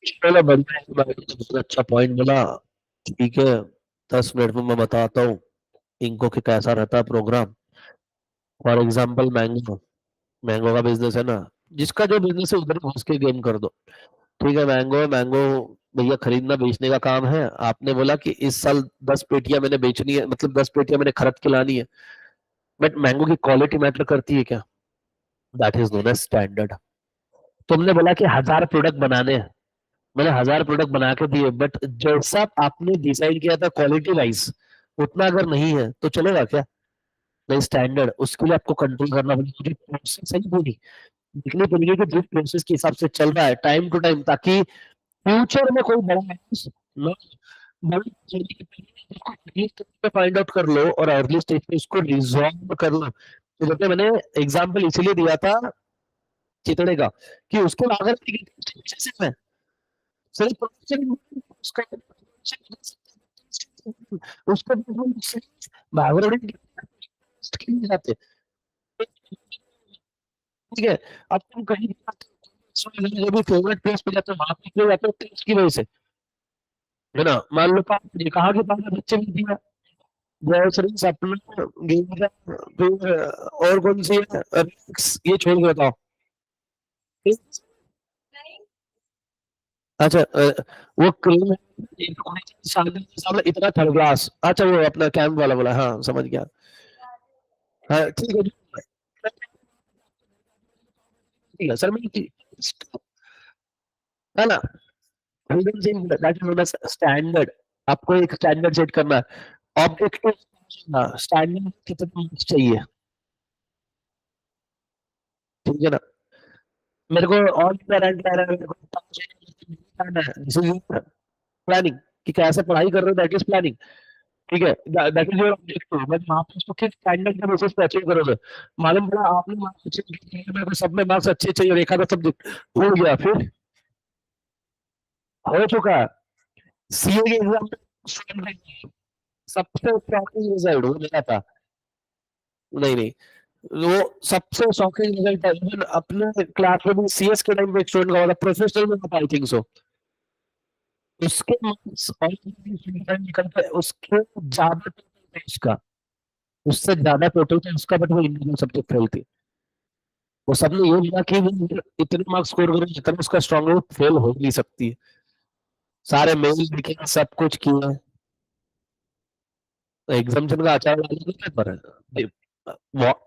चलो बढ़िया है, बहुत अच्छा पॉइंट बोला। ठीक है, 10 मिनट में मैं बताता हूँ इनको कि कैसा रहता है program. For example mango, mango का बिजनेस है ना, जिसका जो बिजनेस है उधर घुस के गेम कर दो। ठीक है, मैंगो मैंगो भैया खरीदना बेचने का काम है, आपने बोला कि इस साल 10 पेटियां मैंने बेचनी है, मतलब 10 पेटियां मैंने खरीद के लानी है, बट मैंगो की क्वालिटी मैटर करती है क्या? That is known as standard. तुमने बोला कि 1,000 प्रोडक्ट बनाने हैं, मैंने 1,000 प्रोडक्ट बना के दिए, बट जैसा आपने डिसाइड किया था क्वालिटी वाइज उतना अगर नहीं है तो चलेगा क्या? नहीं, स्टैंडर्ड उसके लिए आपको कंट्रोल करना पड़ेगा, प्रोसेस है पूरी देखनी पड़ेगी कि जिस प्रोसेस के हिसाब से चल रहा है टाइम टू टाइम, ताकि फ्यूचर में कोई बड़ा ना बड़ी चोरी के पहले फाइंड आउट कर लो और अर्ली स्टेज पे उसको रिजॉल्व कर लो। तो जैसे मैंने एग्जांपल इसलिए दिया था चितड़े का कि उसको अगर में सिर्फ उसका उसको बैकग्राउंड जाते, ठीक है। अब तुम कहीं भी फेवरेट प्लेस पे जाते हो वहां पे क्यों जाते हो? टेस्ट की वजह से, है ना। मान लो ये कहा कि पहले बच्चे भी दिया ग्रोसरीज अपना गेम, फिर और कौन सी है ये छोड़ के बताओ। अच्छा वो क्रीम है सामने सामने इतना थर्ड क्लास, अच्छा वो अपना कैंप वाला बोला, हाँ समझ गया। हाँ ठीक है, ठीक है सर मैं, है ना, स्टैंडर्ड, आपको एक स्टैंडर्ड सेट करना है, ऑब्जेक्टिव स्टैंडर्ड कितना marks चाहिए, ठीक है ना। मेरे को और रैंक आ रहा है, मेरे को प्लानिंग कि कैसे पढ़ाई कर रहे हो, दैट इज प्लानिंग, ठीक है, that is your objective, but आप उसको किस स्टैंडर्ड के बेसिस पे अचीव करोगे? मालूम पड़ा आपने मार्क्स अच्छे किए, मेरे को सब में मार्क्स अच्छे चाहिए और एक आधा सब्जेक्ट हो गया, फिर हो चुका है। सीए के एग्जाम सबसे शॉकिंग रिजल्ट वो मिला था। नहीं नहीं, वो सबसे शॉकिंग रिजल्ट था, इवन अपने क्लास में भी सीएस के टाइम पे एक स्टूडेंट का हुआ था, प्रोफेशनल में आई थिंक सो। उसके मार्क्स और निकल पे उसके ज्यादा total थे उसका, उससे ज्यादा टोटल था उसका, बट वो इंडिविजुअल सब्जेक्ट फेल थी। वो सबने ये लिया कि वो इतने मार्क्स स्कोर करे जितना उसका स्ट्रॉन्ग है, फेल हो नहीं सकती है। सारे मेल लिखे, सब कुछ किया, एग्जामिनेशन का आचार वाले के पर व्हाट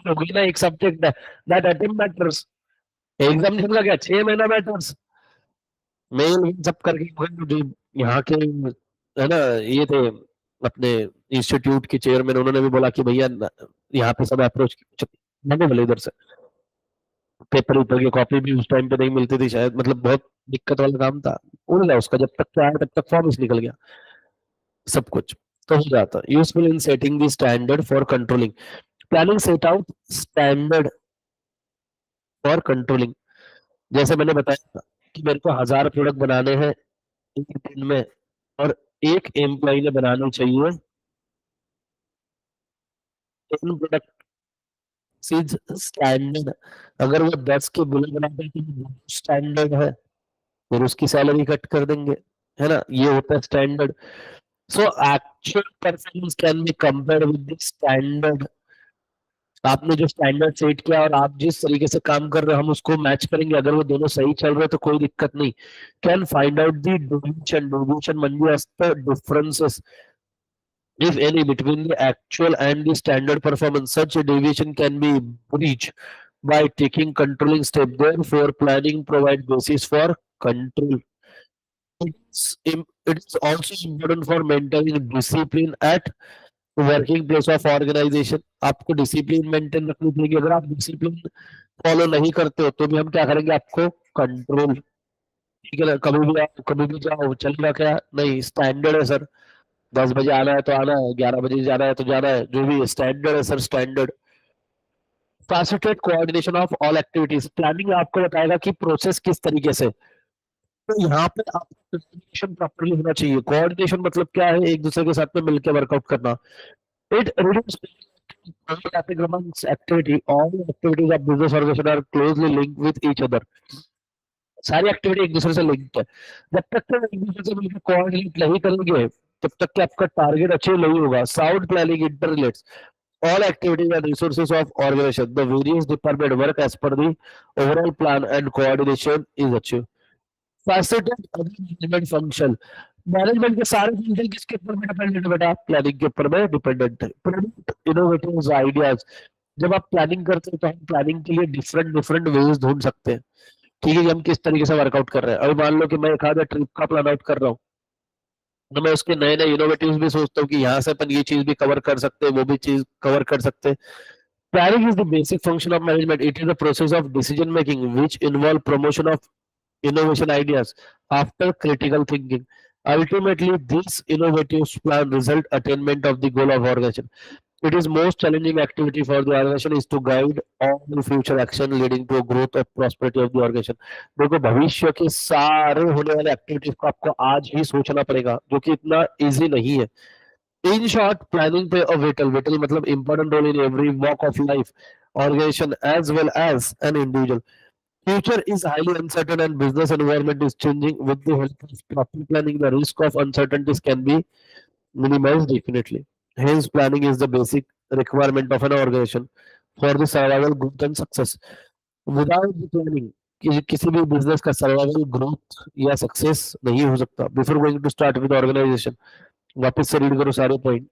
हो गई ना एक subject, that attempt matters. Examination का क्या 6 महीना मैटर्स। मेल सब करके जो यहाँ के है ना, ये थे अपने इंस्टीट्यूट के चेयरमैन, उन्होंने भी बोला कि भैया यहाँ पे सब अप्रोच मैंने बोले इधर से, पेपर ऊपर की कॉपी भी उस टाइम पे नहीं मिलती थी शायद, मतलब बहुत दिक्कत वाला काम था। उड़ गया उसका, जब तक तो आया तब तक फॉर्म निकल गया, सब कुछ तो हो जाता। Useful in setting the standard for controlling, planning set out standard for controlling. जैसे मैंने बताया कि मेरे को 1000 प्रोडक्ट बनाने हैं एक दिन में, और एक एम्प्लॉय ने बनाने चाहिए 10 प्रोडक्ट, स्टैंडर्ड। अगर वो 10 के बुले बनाते हैं तो स्टैंडर्ड है, फिर उसकी सैलरी कट कर देंगे, है ना, ये होता है standard. So actual performance can be compared with the standard. आपने जो स्टैंडर्ड सेट किया और आप जिस तरीके से काम कर रहे हो, हम उसको मैच करेंगे, अगर वो दोनों सही चल रहे हैं तो कोई दिक्कत नहीं। Can find out the deviation, deviation म्हणजे असतं differences if any between the actual and the standard performance. Such a deviation can be breached by taking controlling step. Therefore planning provide basis for control. It is also important for maintaining discipline at working place of organization. आपको discipline maintain रखनी पड़ेगी, अगर आप discipline follow नहीं करते हो तो भी हम क्या करेंगे, आपको कंट्रोल। ठीक है ना, कभी भी आप कभी भी जाओ चलेगा क्या, नहीं स्टैंडर्ड है सर, 10 बजे आना है तो आना है, 11 बजे जाना है तो जाना है, जो भी स्टैंडर्ड है sir standard. Facilitate coordination of all activities, planning आपको बताएगा कि प्रोसेस किस तरीके से, तो यहाँ पे आपको कोऑर्डिनेशन प्रॉपरली होना चाहिए। कोऑर्डिनेशन मतलब क्या है, एक दूसरे के साथ में मिलकर वर्कआउट करना। It reduce activity, all activities of business organization are closely linked with each other। सारी एक्टिविटी एक दूसरे से लिंक्ड है, जब तक तुम एक दूसरे से मिलकर कोऑर्डिनेट नहीं करोगे तब तक कि आपका टारगेट अचीव नहीं होगा। Sound planning inter relates all activities and resources of organization, the various department work as per the overall plan and coordination is achieved। facilitate other management function, management के सारे फंक्शन किसके ऊपर में dependent है बेटा, planning के ऊपर में डिपेंडेंट है। प्रोडक्ट इनोवेटिव आइडियाज, जब आप प्लानिंग करते हो तो हम प्लानिंग के लिए डिफरेंट डिफरेंट वेज ढूंढ सकते हैं। ठीक है कि हम किस तरीके से वर्कआउट कर रहे हैं। अभी मान लो कि मैं एक आधा ट्रिप का प्लान आउट कर रहा हूँ, तो मैं उसके नए नए इनोवेटिव भी सोचता हूँ कि यहाँ से अपन ये चीज भी कवर कर सकते हैं, वो भी चीज कवर कर सकते हैं। Planning is the basic function of management, it is the process of decision making which involve promotion of innovation ideas after critical thinking. Ultimately, this innovative plan result attainment of the goal of organization. It is most challenging activity for the organization is to guide all the future action leading to a growth of prosperity of the organization। देखो भविष्य के सारे होने वाले activities को आपको आज ही सोचना पड़ेगा, जो कि इतना इजी नहीं है। इन शॉर्ट प्लानिंग पे विटल विटल मतलब important role in every walk of life, organization as well as an individual। Future is highly uncertain and business environment is changing. With the help of proper planning, the risk of uncertainties can be minimized definitely. Hence, planning is the basic requirement of an organization for the survival, growth and success. Without the planning, किसी भी business का survival growth या success नहीं हो सकता। Before going to start with organization, वापस से read करो सारे पॉइंट।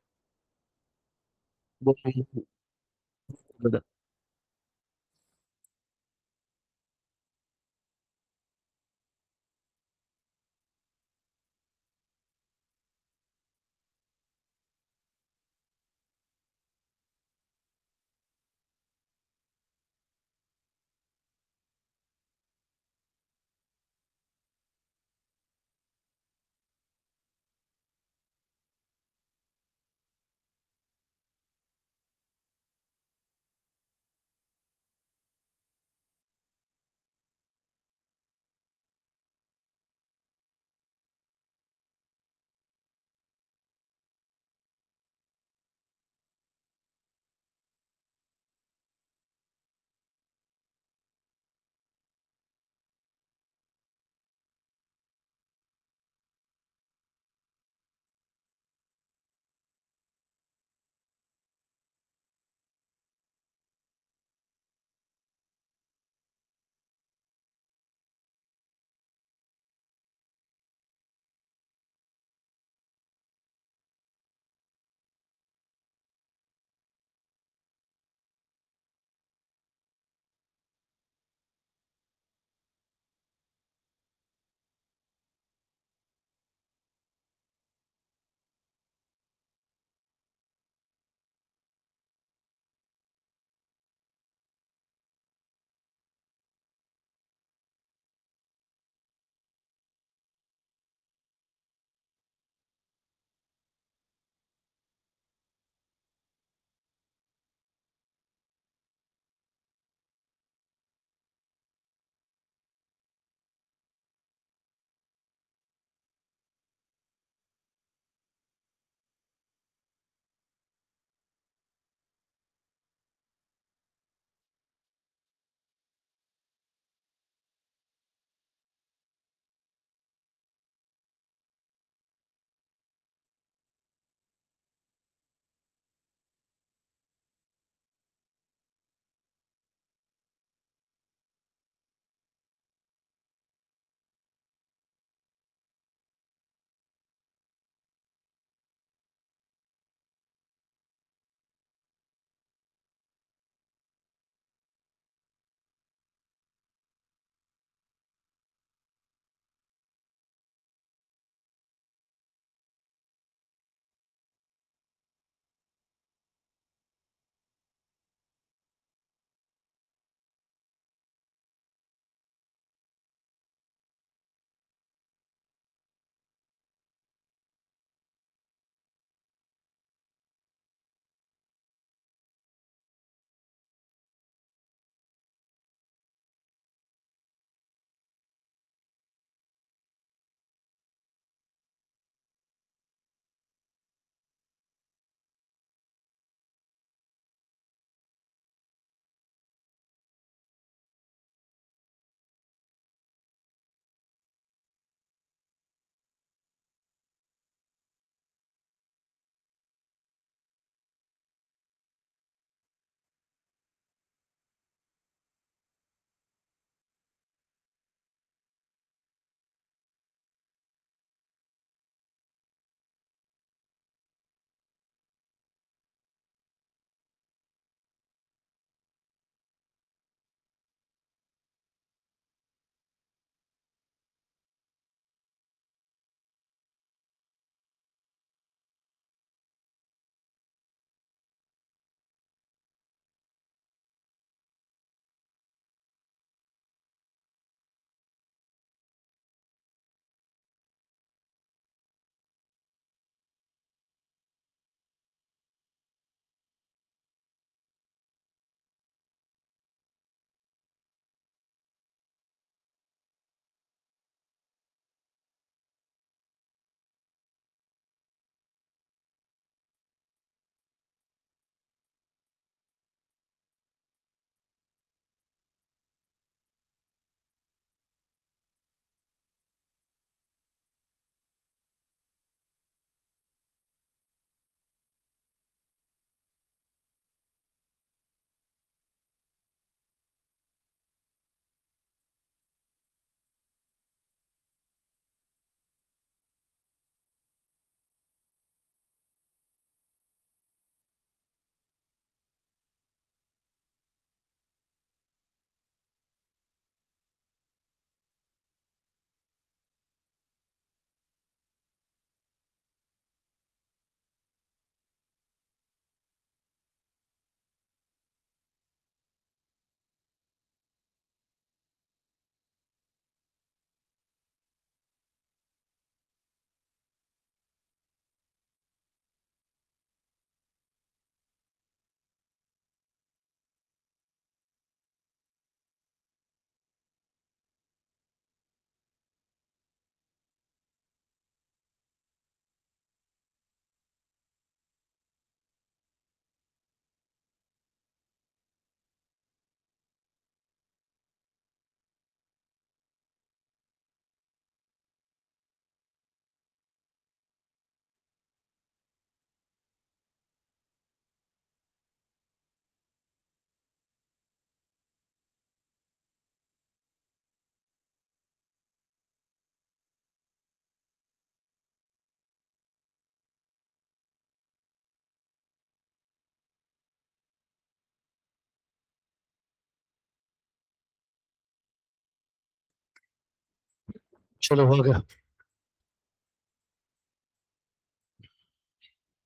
चलो हो गया।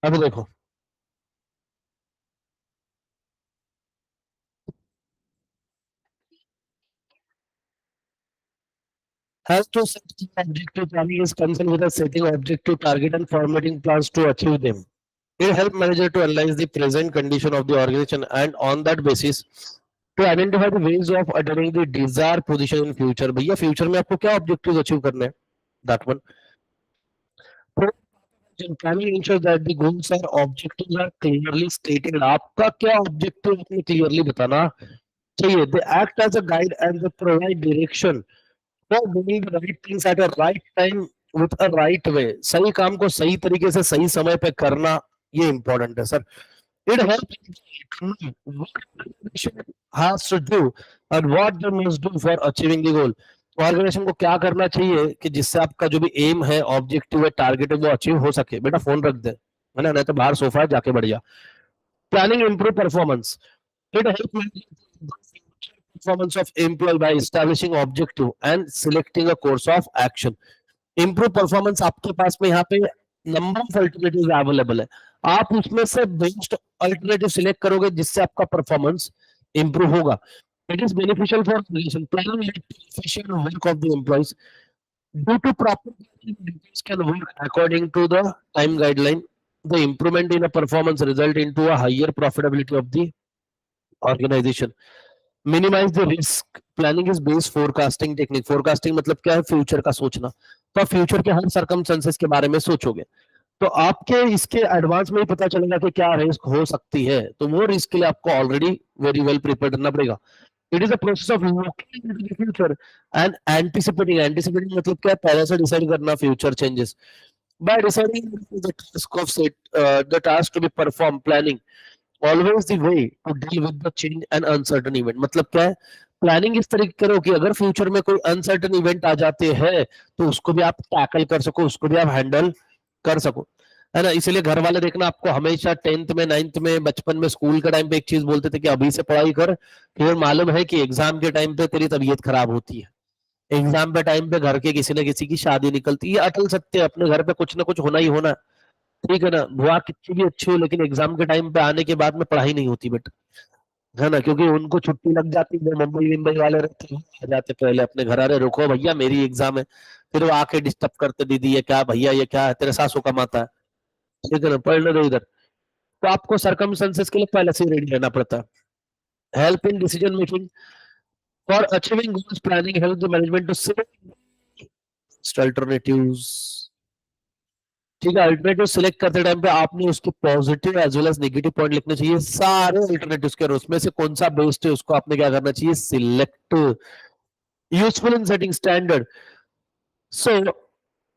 अभी देखो, has to set the objective planning is concerned with the setting objective target and formatting plans to achieve them. It helps manager to analyze the present condition of the organization and on that basis to identify the ways of attaining the desired position in future. भैया future में आपको क्या objective achieve करने हैं, that one. planning ensures that the goals or objectives are clearly stated. आपका क्या objective आपने clearly बताना चाहिए। they act as a guide and they provide direction for doing the right things at a right time with a right way. सही काम को सही तरीके से सही समय पे करना, ये इंपॉर्टेंट है sir. It helps to know what the organization has to do and what they must do for achieving the goal. Organization को क्या करना चाहिए कि जिससे आपका जो भी एम है, ऑब्जेक्टिव है, टारगेट है, वो अचीव हो सके। बेटा फोन रख दे, है ना, नहीं तो बाहर सोफा है, जाके बढ़ जा। Planning improve performance. It help performance of employee by establishing objective and selecting a course of action. Improve performance आपके पास में यहाँ पे नंबर ऑफ अल्टरनेटिव अवेलेबल है, आप उसमें से बेस्ट अल्टरनेटिव सिलेक्ट करोगे जिससे आपका परफॉर्मेंस इंप्रूव होगा। It is beneficial for organization planning efficient work of the employees due to proper planning, employees can work according to the time guideline. The improvement in a performance result into a higher profitability of the organization. Minimize the risk. Planning is based forecasting technique. Forecasting मतलब क्या है, future का सोचना। तो आप future के हर circumstances के बारे में सोचोगे तो आपके इसके एडवांस में ही पता चलेगा कि क्या रिस्क हो सकती है, तो वो रिस्क के लिए आपको ऑलरेडी वेरी वेल प्रिपेयर करना पड़ेगा। It is a process of looking into the future and anticipating. Anticipating मतलब क्या है, पहले से डिसाइड करना future changes. by deciding the task of set the task to be performed, planning always the way to deal with the change and uncertain event। मतलब क्या है, planning इस तरीके करो कि अगर फ्यूचर में कोई अनसर्टन इवेंट आ जाते हैं तो उसको भी आप टैकल कर सको, उसको भी आप हैंडल कर सको, है ना। इसलिए घर वाले देखना आपको हमेशा 10th में 9th में बचपन में स्कूल के टाइम पे एक चीज बोलते थे कि अभी से पढ़ाई कर, फिर मालूम है कि एग्जाम के टाइम पे तेरी तबीयत खराब होती है, एग्जाम पे टाइम पे घर के किसी न किसी की शादी निकलती है। ये अटल सत्य है, अपने घर पे कुछ ना कुछ होना ही होना, ठीक है ना। बुआ कितनी भी अच्छी हो लेकिन एग्जाम के टाइम पे आने के बाद में पढ़ाई नहीं होती बेटा, है ना, क्योंकि उनको छुट्टी लग जाती है। मुंबई मुंबई वाले रहते हैं, आ जाते पहले अपने घर, अरे रुको भैया मेरी एग्जाम है, फिर वो आके डिस्टर्ब करते, दीदी ये क्या, भैया ये क्या है, तेरे सासू का माता है, ठीक है ना, पढ़ लो इधर। तो आपको सरकमस्टेंसेस के लिए पहले से रेडी रहना पड़ता है। Help in decision making for achieving goals, planning help the management to select alternatives. ठीक है, अल्टरनेटिव सिलेक्ट करते टाइम पे आपने उसके positive as well as negative point लिखने चाहिए सारे अल्टरनेटिव्स के, और उसमें से कौन सा बेस्ट है उसको आपने क्या करना चाहिए, select. Useful in setting standard, so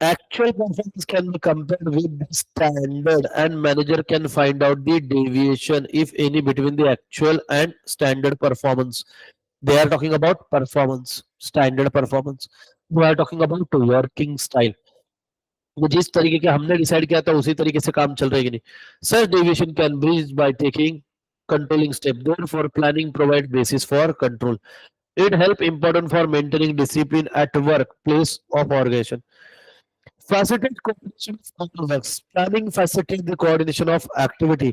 actual performance can be compared with the standard and manager can find out the deviation if any between the actual and standard performance. They are talking about performance, standard performance. We are talking about working style, वो जिस तरीके के हमने decide किया था उसी तरीके से काम चल रहा है कि नहीं। Such deviation can breach by taking controlling step, therefore planning provide basis for control. It help important for maintaining discipline at work place of organisation. Facilitate coordination of all works. Planning facilitate the coordination of activity.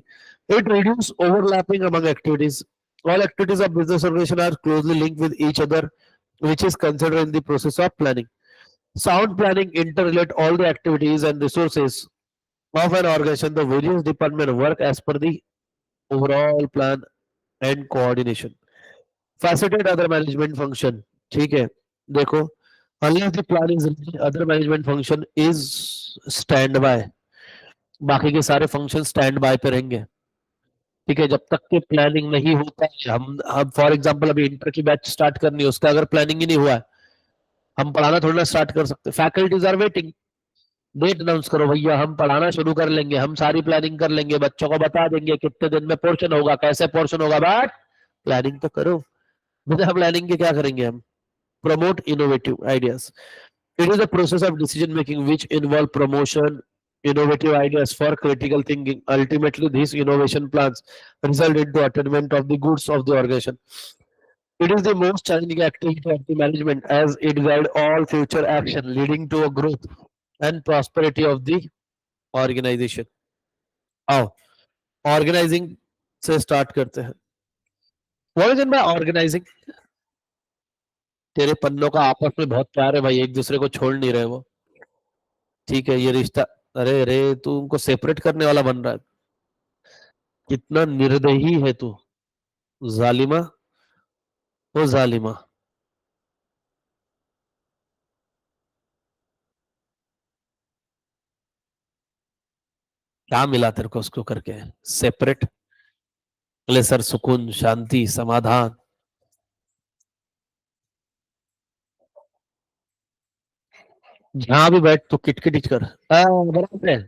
It reduces overlapping among activities. All activities of business organization are closely linked with each other, which is considered in the process of planning. Sound planning interrelate all the activities and resources of an organization. The various departments work as per the overall plan and coordination. Facilitate other management function. ठीक है, देखो, unless the plan is ready, other management function is standby. बाकी के सारे function stand by पे रहेंगे, ठीक है, जब तक के प्लानिंग नहीं होता है। हम फॉर एग्जांपल अभी इंटर की बैच स्टार्ट करनी है, उसका अगर प्लानिंग ही नहीं हुआ है, हम पढ़ाना थोड़ा ना स्टार्ट कर सकते। Faculties are waiting, date announce करो भैया, हम पढ़ाना शुरू कर लेंगे, हम सारी प्लानिंग कर लेंगे, बच्चों को बता देंगे कितने दिन में पोर्शन होगा, कैसे पोर्शन होगा, बट प्लानिंग तो करो। बिना प्लानिंग के क्या करेंगे हम। Promote innovative ideas. It is a process of decision making which involve promotion innovative ideas for critical thinking. Ultimately, these innovation plans result into attainment of the goods of the organization. It is the most challenging activity of the management as it guides all future action leading to a growth and prosperity of the organization. आओ organizing से start करते हैं. What is in by organizing? तेरे पन्नों का आपस में बहुत प्यार है भाई, एक दूसरे को छोड़ नहीं रहे वो. ठीक है ये रिश्ता. अरे अरे तू उनको सेपरेट करने वाला बन रहा है. कितना निर्दयी है तू. जालिमा. वो जालिमा. क्या मिला तेरे को उसको करके? सेपरेट. ले सर सुकून शांति समाधान. जहां भी बैठ तू किटकिट कर. बराबर है.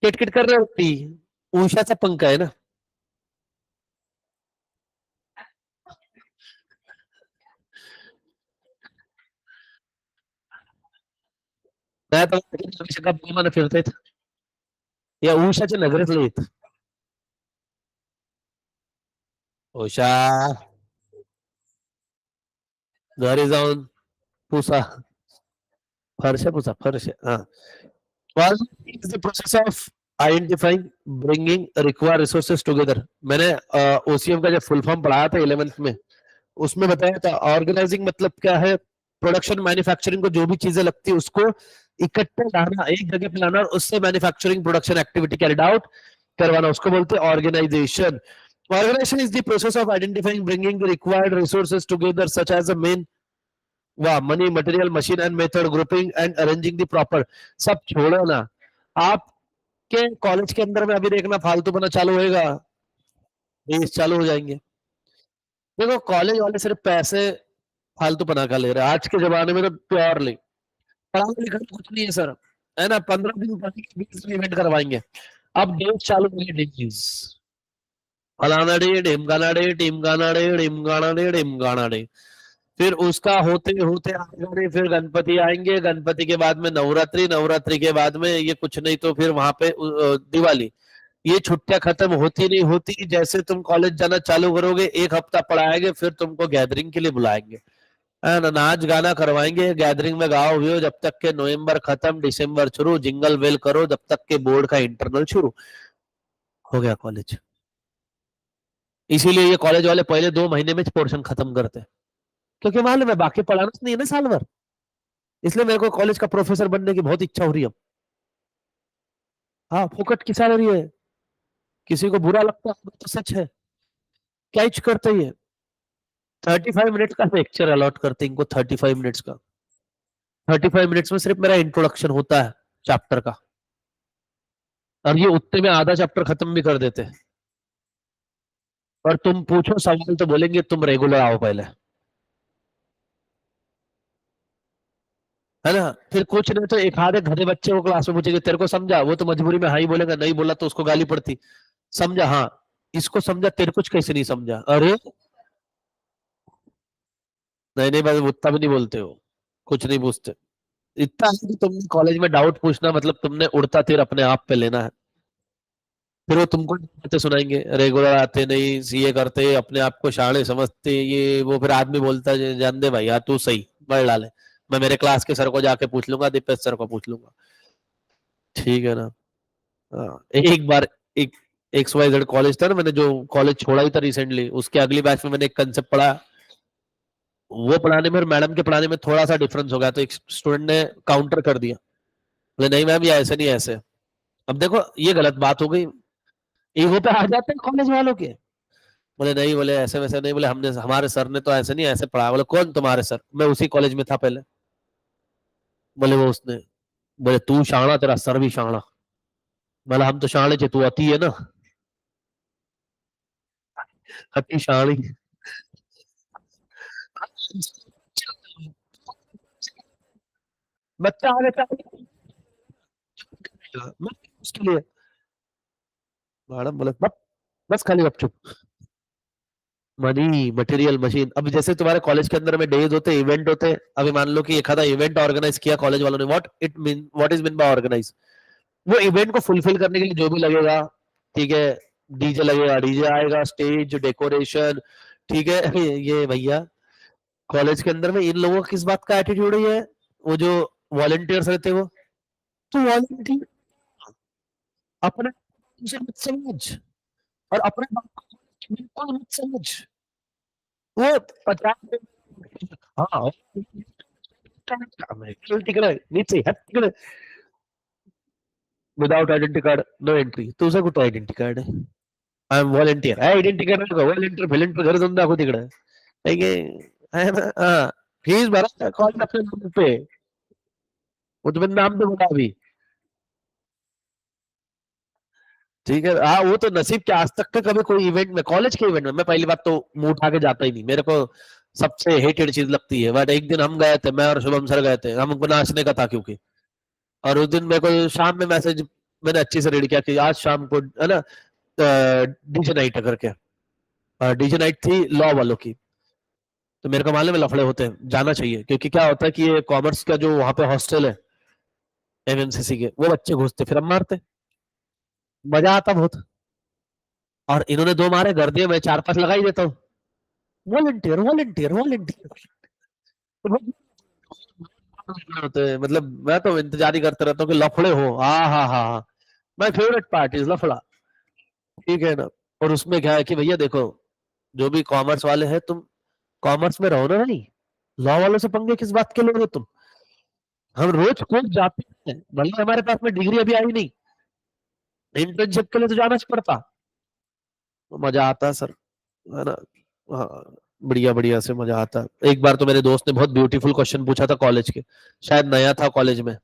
किटकिट कर रहे होती. उषाचा पंख है ना. नाही तर गप्पा मला फिरतायत. या उषाच्या नगरातले येत. उषा घरी जाऊन पुसा. फरशा पुसा फरशा. हा. Was is the process of identifying bringing required resources together. मैंने ओसीएम का जब फुल फॉर्म पढ़ाया था 11th में, उसमें बताया था ऑर्गेनाइजिंग मतलब क्या है. प्रोडक्शन मैन्युफैक्चरिंग को जो भी चीजें लगती है उसको इकट्ठे लाना, एक जगह पे लाना और उससे manufacturing production activity carried out करवाना, उसको बोलते हैं organisation. Organisation is the process of identifying bringing the required resources together such as a men वाह money material machine and method grouping and arranging the proper. सब छोड़ो ना. आपके college के अंदर में अभी देखना फालतू बना चालू होएगा, देश चालू हो जाएंगे. देखो कॉलेज वाले सिर्फ पैसे फालतू बना कर ले रहे हैं आज के जमाने में तो प्योरली. पढ़ाई लिखाई कुछ नहीं है सर, है ना. 15 दिन 20 दिन इवेंट करवाएंगे. अब देश चालू होंगे डिजीज. फलाना डे ढिमकाना डे टिमकाना डे ढिमकाना डे ढिमकाना डे. फिर उसका होते होते आगे फिर गणपति आएंगे, गणपति के बाद में नवरात्रि, नवरात्रि के बाद में ये कुछ नहीं तो फिर वहां पे दिवाली. ये छुट्टियां खत्म होती नहीं होती. जैसे तुम कॉलेज जाना चालू करोगे 1 हफ्ता पढ़ाएंगे फिर तुमको गैदरिंग के लिए बुलाएंगे, नाच गाना करवाएंगे. गैदरिंग में गाओ भी हो जब तक के नवंबर खत्म दिसंबर शुरू. जिंगल वेल करो जब तक के बोर्ड का इंटरनल शुरू हो गया कॉलेज. इसीलिए ये कॉलेज वाले पहले 2 महीने में पोर्शन खत्म करते हैं क्योंकि मालूम है बाकी पढ़ाना नहीं है ना साल भर. इसलिए मेरे को कॉलेज का प्रोफेसर बनने की बहुत इच्छा हो रही है. हाँ फोकट की सैलरी है. किसी को बुरा लगता है तो सच है. क्या इच करते ही 35 मिनट का लेक्चर अलॉट करते हैं इनको. 35 मिनट्स का. 35 मिनट्स में सिर्फ मेरा इंट्रोडक्शन होता है चैप्टर का और ये उतने में आधा चैप्टर खत्म भी कर देते हैं. और तुम पूछो सवाल तो बोलेंगे तुम रेगुलर आओ पहले, है ना. फिर कुछ नहीं तो एक आधे घरे बच्चे को क्लास में पूछेंगे तेरे को समझा, वो तो मजबूरी में हाँ ही बोलेगा, नहीं बोला तो उसको गाली पड़ती. समझा हाँ, इसको समझा, तेरे कुछ कैसे नहीं समझा. अरे नहीं नहीं भाई उतना भी नहीं बोलते हो, कुछ नहीं पूछते. इतना है कि तुमने कॉलेज में डाउट पूछना मतलब तुमने उड़ता तीर अपने आप पे लेना है. फिर वो तुमको बातें सुनाएंगे रेगुलर आते नहीं, सीए करते, अपने आप को शाणे समझते ये वो. फिर आदमी बोलता है जान दे भाई यार तू सही बढ़ डाले, मैं मेरे क्लास के सर को जाके पूछ लूंगा, दीपेश सर को पूछ लूंगा. ठीक है ना. हाँ, एक बार एक XYZ कॉलेज था ना, मैंने जो कॉलेज छोड़ा ही था रिसेंटली, उसके अगली बैच में मैंने एक कंसेप्ट पढ़ा. वो पढ़ाने में और मैडम के पढ़ाने में थोड़ा सा डिफरेंस हो गया तो एक स्टूडेंट ने काउंटर कर दिया, बोले नहीं मैम ये ऐसे नहीं ऐसे. अब देखो ये गलत बात हो गई. ईगो पे आ जाते हैं कॉलेज वालों के. बोले नहीं, बोले ऐसे वैसे नहीं, बोले हमने हमारे सर ने तो ऐसे नहीं ऐसे पढ़ाया. बोले कौन तुम्हारे सर? मैं उसी कॉलेज में था पहले. बोले वो उसने. बोले तू शाणा तेरा सर भी शाणा. बोला हम तो शाणे चे, तू अति है ना. अति शाणी. बच्चा आगे उसके लिए मैडम बोले बस खाली अब चुप. Money material machine. अब जैसे तुम्हारे कॉलेज के अंदर में डेज होते इवेंट होते. अभी मान लो कि एक आधा इवेंट ऑर्गेनाइज किया कॉलेज वालों ने. What is mean by organize? वो इवेंट को फुलफिल करने के लिए जो भी लगेगा, ठीक है, डीजे लगेगा, डीजे आएगा, स्टेज डेकोरेशन, ठीक है। ये भैया कॉलेज के अंदर में इन लोगों का किस बात का एटीट्यूड है? वो जो वॉलंटियर्स रहते हैं वो, तो वॉलंटियर अपने से मत समझ, और अपने बाप को बिल्कुल मत समझ। वो 50, हाँ तिकडे नीचे हात तिकडे, without identity card no entry. तुझा कुठं आयडेंटी कार्ड आहे? I am volunteer. Identity card नको, व्हॉलंटियर व्हॉलंटियर घर जाऊन दाखव तिकडे. है की है ना? हाँ, फीस भरा, कॉलेज अपने नाम पे, वो तुम्हें नाम पे बता अभी. ठीक है, हाँ वो तो नसीब के, आज तक का कभी कोई इवेंट में, कॉलेज के इवेंट में मैं पहली बात तो मुंह उठा के जाता ही नहीं. मेरे को सबसे हेटेड चीज लगती है. बट एक दिन हम गए थे, मैं और शुभम सर गए थे, हमको नाचने का था क्योंकि, और उस दिन मेरे को शाम में मैसेज मैंने अच्छी से रीड किया कि आज शाम को है ना डीजे नाइट करके, डीजे नाइट थी लॉ वालों की. तो मेरे को मालूम है लफड़े होते हैं, जाना चाहिए, क्योंकि क्या होता है कि ये कॉमर्स का जो वहां पे हॉस्टल है एमएमसीसी के, वो बच्चे घुसते फिर हम मारते, मजा आता बहुत. और इन्होंने दो मारे, कर दिए, मैं चार पांच लगा ही देता हूँ. वॉलंटियर वॉलंटियर वॉलंटियर होते हैं. मतलब मैं तो इंतजार ही करते रहता हूँ कि लफड़े हो. हाँ हाँ हाँ हाँ, माय फेवरेट पार्ट इज लफड़ा. ठीक है ना? और उसमें क्या है कि भैया देखो, जो भी कॉमर्स वाले हैं, तुम कॉमर्स में रहो ना भाई, लॉ वालों से पंगे किस बात के लोगे तुम? हम रोज कोर्ट जाते हैं, भले हमारे पास में डिग्री अभी आई नहीं, इंटर्नशिप के लिए तो जाना ही पड़ता. तो मजा आता है सर, है ना? हाँ, बढ़िया बढ़िया से मजा आता है. एक बार तो मेरे दोस्त ने बहुत ब्यूटीफुल क्वेश्चन पूछा था कॉलेज के, शायद नया था कॉलेज में.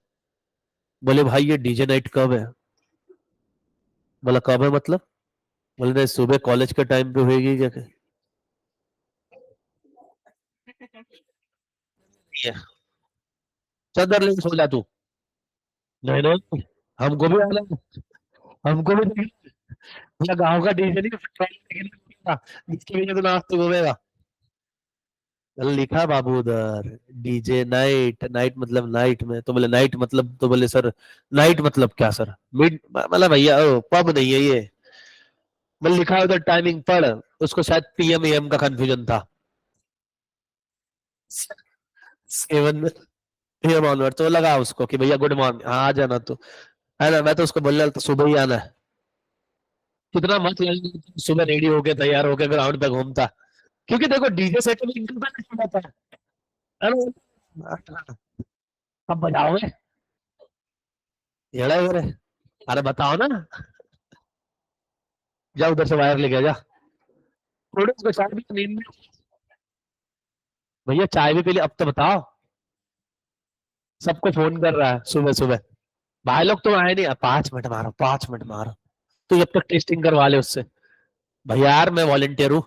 बोले भाई ये डीजे नाइट कब है? बोला कब है मतलब? बोले नहीं, सुबह कॉलेज के टाइम पे होगी क्या? ये चादर लेके सो जा तू. नहीं नहीं, हमको भी आना है, हमको भी. या गांव का डीजे नहीं, जिसकी वजह से नाच तो घूमेगा. चल लिखा बाबू उधर, डीजे नाइट. नाइट मतलब नाइट में, तो बोले नाइट मतलब, तो बोले सर नाइट मतलब क्या सर? मिड मतलब भैया पब नहीं है ये. मैं लिखा है उधर टाइमिंग पढ़. उसको शायद पीएम एम का कंफ्यूजन था. 7 पीएम ऑनवर्ड, तो लगा उसको कि भैया गुड मॉर्निंग, हाँ आ जाना तो, है ना? मैं तो उसको बोल रहा था सुबह ही आना है. कितना मस्त लगेगा सुबह रेडी होके तैयार होके ग्राउंड पे घूमता. क्योंकि देखो डीजे सेट में इनकम बैलेंस हो जाता है ना? अब बजाओगे येड़ा हो रहे. अरे बताओ ना, जा उधर से वायर लेके आ जा. थोड़े उसको चाय भी तो नींद में, भैया चाय भी पी ली, अब तो बताओ. सबको फोन कर रहा है सुबह सुबह. भाई लोग तो आए नहीं, 5 मिनट मारो 5 मिनट मारो. तो जब तक टेस्टिंग करवा ले उससे. भैया यार मैं वॉलंटियर हूँ.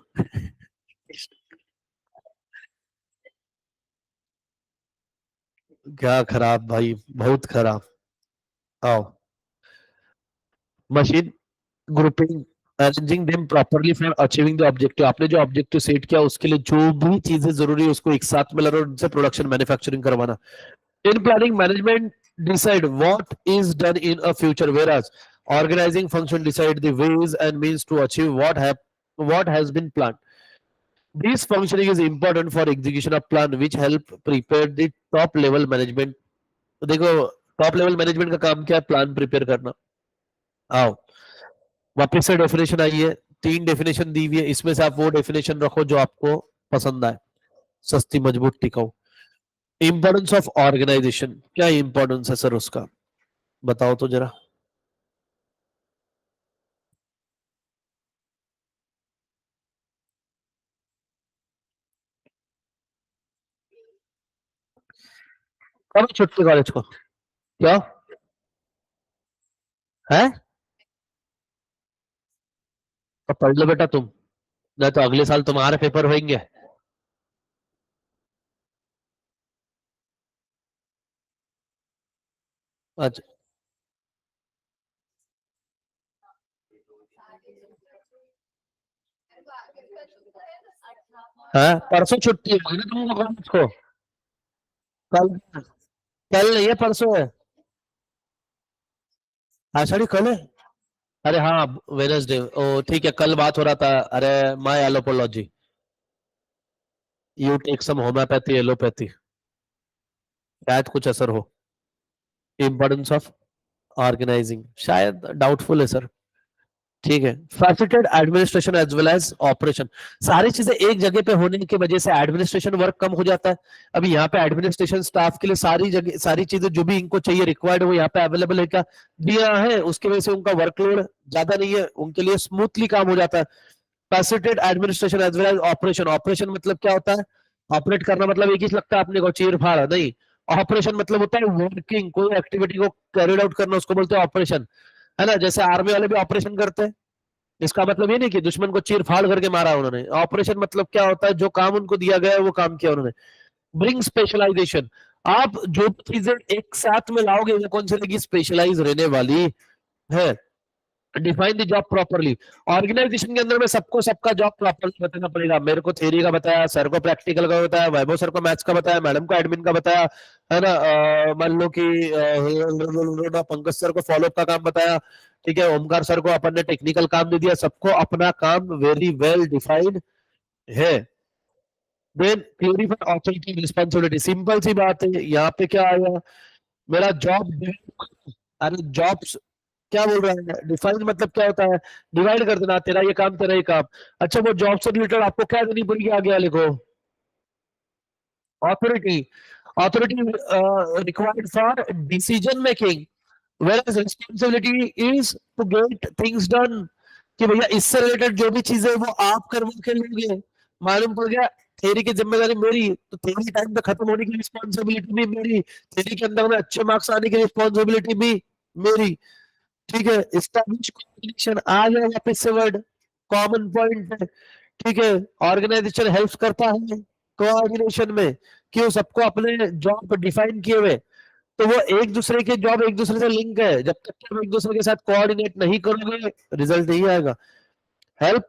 क्या खराब भाई, बहुत खराब. आओ. Machine grouping, arranging them properly for achieving the objective. आपने जो ऑब्जेक्टिव सेट किया उसके लिए जो भी चीजें जरूरी है उसको एक साथ में लाना और उनसे प्रोडक्शन मैन्युफैक्चरिंग करवाना. In planning, management decide what is done in a future, whereas organizing function decide the ways and means to achieve what has been planned. This functioning is important for execution of plan, which help prepare the top level management. तो देखो, top level management का काम क्या है? Plan prepare करना. आओ वापस से डेफिनेशन आई है, 3 डेफिनेशन दी हुई है, इसमें से आप वो डेफिनेशन रखो जो आपको पसंद आए. सस्ती मजबूत टिकाऊ. इंपॉर्टेंस ऑफ ऑर्गेनाइजेशन, क्या इंपॉर्टेंस है सर उसका? बताओ तो जरा. कब छुट्टी कॉलेज को? क्या है? तो पढ़ लो बेटा तुम, नहीं तो अगले साल तुम्हारे पेपर होंगे. अच्छा. है परसों छुट्टी है ना तुमको कॉलेज को? कल, कल नहीं है परसों है. आषाढ़ी कल है. अरे हाँ वेनसडे, ओ ठीक है, कल बात हो रहा था. अरे माय एलोपोलॉजी. You take some homeopathy, allopathy, शायद कुछ असर हो। इंपॉर्टेंस ऑफ ऑर्गेनाइजिंग शायद डाउटफुल है सर। ठीक है, facilitated administration as well as operation, सारी चीजें एक जगह पे होने की वजह से एडमिनिस्ट्रेशन वर्क कम हो जाता है। अभी यहाँ पे एडमिनिस्ट्रेशन स्टाफ के लिए सारी जगह सारी चीजें जो भी इनको चाहिए रिक्वायर्ड वो यहाँ पे अवेलेबल है क्या, दिया है, उसकी वजह से उनका वर्कलोड ज्यादा नहीं है, उनके लिए स्मूथली काम हो जाता है। Facilitated administration as well as operation, operation मतलब क्या होता है, ऑपरेट करना मतलब एक ही लगता है अपने को चीर फाड़ नहीं, ऑपरेशन मतलब होता है वर्किंग, कोई एक्टिविटी को कैरिड आउट करना, उसको बोलते हैं ऑपरेशन, है ना। जैसे आर्मी वाले भी ऑपरेशन करते हैं, इसका मतलब ये नहीं कि दुश्मन को चीर फाड़ करके मारा उन्होंने, ऑपरेशन मतलब क्या होता है, जो काम उनको दिया गया है वो काम किया उन्होंने। ब्रिंग स्पेशलाइजेशन, आप जो चीजें एक साथ में लाओगे वो कौन सी लगी, स्पेशलाइज रहने वाली है। Define the job properly, organization के अंदर में सबको सबका जॉब प्रॉपरली बताना पड़ेगा। मेरे को थ्योरी का बताया, सर को प्रैक्टिकल का बताया, वैभव सर को मैथ्स का बताया, मैडम को एडमिन का बताया, है ना। मान लो कि पंकज सर को फॉलोअप का काम बताया, ठीक है, ओमकार सर को अपन ने टेक्निकल काम दे दिया, सबको अपना काम वेरी वेल डिफाइंड है। Then clarify authority responsibility, simple सी बात है, यहाँ पे क्या आया, मेरा जॉब, अरे जॉब्स क्या बोल रहा है, डिफाइन मतलब क्या होता है, डिवाइड कर देना, तेरा ये काम तेरा ये काम। अच्छा, वो जॉब से रिलेटेड आपको क्या देनी पड़ेगी, आगे लिखो authority, authority required for decision making, whereas responsibility is to get things done, कि भैया इससे रिलेटेड जो भी चीजें वो आप करवा के लोगे, मालूम पड़ गया थेरी की जिम्मेदारी मेरी, तो थेरी टाइम पे खत्म होने की रिस्पॉन्सिबिलिटी भी मेरी, थेरी के अंदर में अच्छे मार्क्स आने की रिस्पॉन्सिबिलिटी भी मेरी। ठीक है, एस्टैब्लिश कोऑर्डिनेशन आ गया वापस से वर्ड, कॉमन पॉइंट है। ठीक है, ऑर्गेनाइजेशन हेल्प करता है कोऑर्डिनेशन में, क्यों, सबको अपने जॉब डिफाइन किए हुए, तो वो एक दूसरे के जॉब एक दूसरे से लिंक है, जब तक कि हम एक दूसरे के साथ कोऑर्डिनेट नहीं करोगे रिजल्ट नहीं आएगा। हेल्प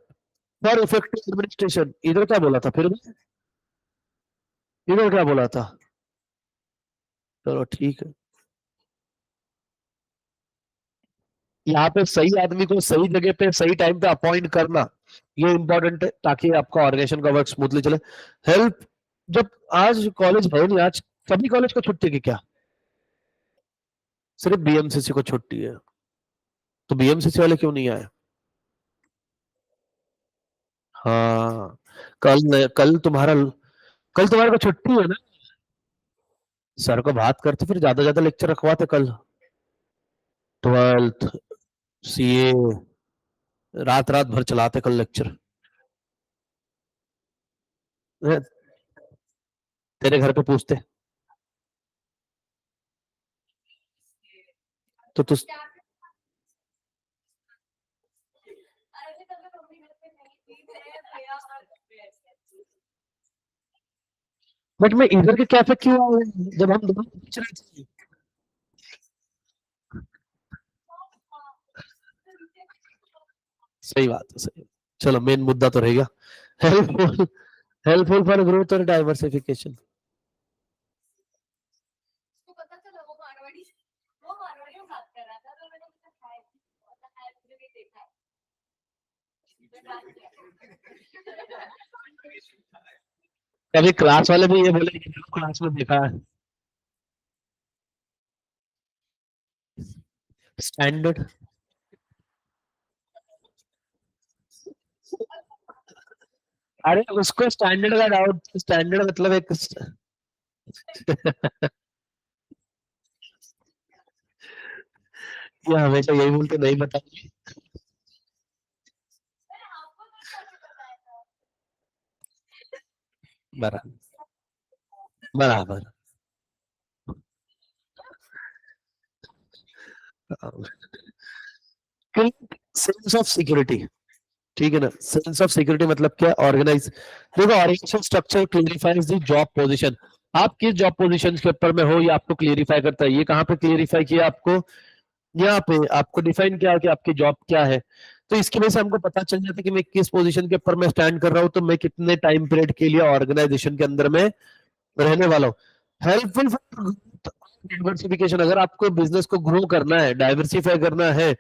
फॉर इफेक्टिव एडमिनिस्ट्रेशन, इधर क्या बोला था फिर, इधर क्या बोला था, चलो ठीक है। यहाँ पे सही आदमी को सही जगह पे सही टाइम पे अपॉइंट करना, ये इंपॉर्टेंट है, ताकि आपका ऑर्गेनाइजेशन का वर्क स्मूथली चले। हेल्प, जब आज कॉलेज है नहीं, आज सभी कॉलेज को छुट्टी की क्या, सिर्फ बीएमसीसी को छुट्टी है, तो बीएमसीसी वाले क्यों नहीं आए। हाँ, कल तुम्हारे को छुट्टी है ना, सर को बात करते फिर ज्यादा ज्यादा लेक्चर रखवाते कल, 12th सीए रात रात भर चलाते कल लेक्चर, तेरे घर पे पूछते तो तू, बट मैं इधर के कैफे क्यों आऊं जब हम दोनों पूछ रहे थे। सही बात है, सही, चलो मेन मुद्दा तो रहेगा, हेल्पफुल, हेल्पफुल फॉर ग्रोथ और डाइवर्सिफिकेशन। कभी क्लास वाले भी ये बोले कि क्लास में देखा है, स्टैंडर्ड, अरे उसको स्टैंडर्ड का डाउट, स्टैंडर्ड मतलब एक ये हमेशा यही बोलते नहीं बताइए, बराबर बराबर, सेंस ऑफ सिक्योरिटी, ठीक है ना, सेंस ऑफ सिक्योरिटी मतलब क्या, ऑर्गेनाइज, देखो organisation structure clarifies the job position, आप किस जॉब पोजीशन के ऊपर में हो ये आपको क्लियरिफाई करता है। ये कहाँ पे क्लियरिफाई किया आपको, यहाँ पे आपको डिफाइन किया कि आपकी जॉब क्या है, तो इसकी वजह से हमको पता चल जाता है कि मैं किस पोजीशन के ऊपर मैं स्टैंड कर रहा हूँ, तो मैं कितने टाइम पीरियड के लिए ऑर्गेनाइजेशन के अंदर में रहने वाला हूँ। हेल्पफुल फॉर डाइवर्सिफिकेशन, अगर आपको बिजनेस को ग्रो करना है, डाइवर्सिफाई करना है,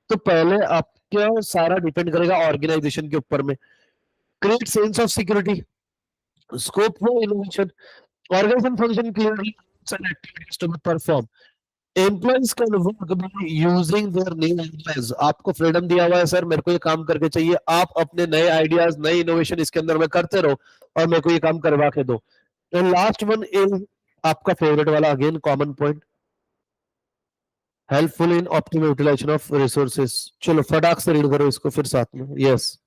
तो पहले आपका सारा डिपेंड करेगा ऑर्गेनाइजेशन के ऊपर में। Create sense of security, Scope for innovation. Organization function clearly and activities to be performed. Employees can work by using their new ideas. आपको फ्रीडम दिया हुआ है सर, मेरे को ये काम करके चाहिए, आप अपने नए आइडियाज, नए इनोवेशन इसके अंदर में करते रहो और मेरे को ये काम करवा के दो. एंड लास्ट वन इज आपका फेवरेट वाला, again common point, helpful in optimal utilisation of resources. चलो फटाक से रीड करो इसको फिर साथ में. यस.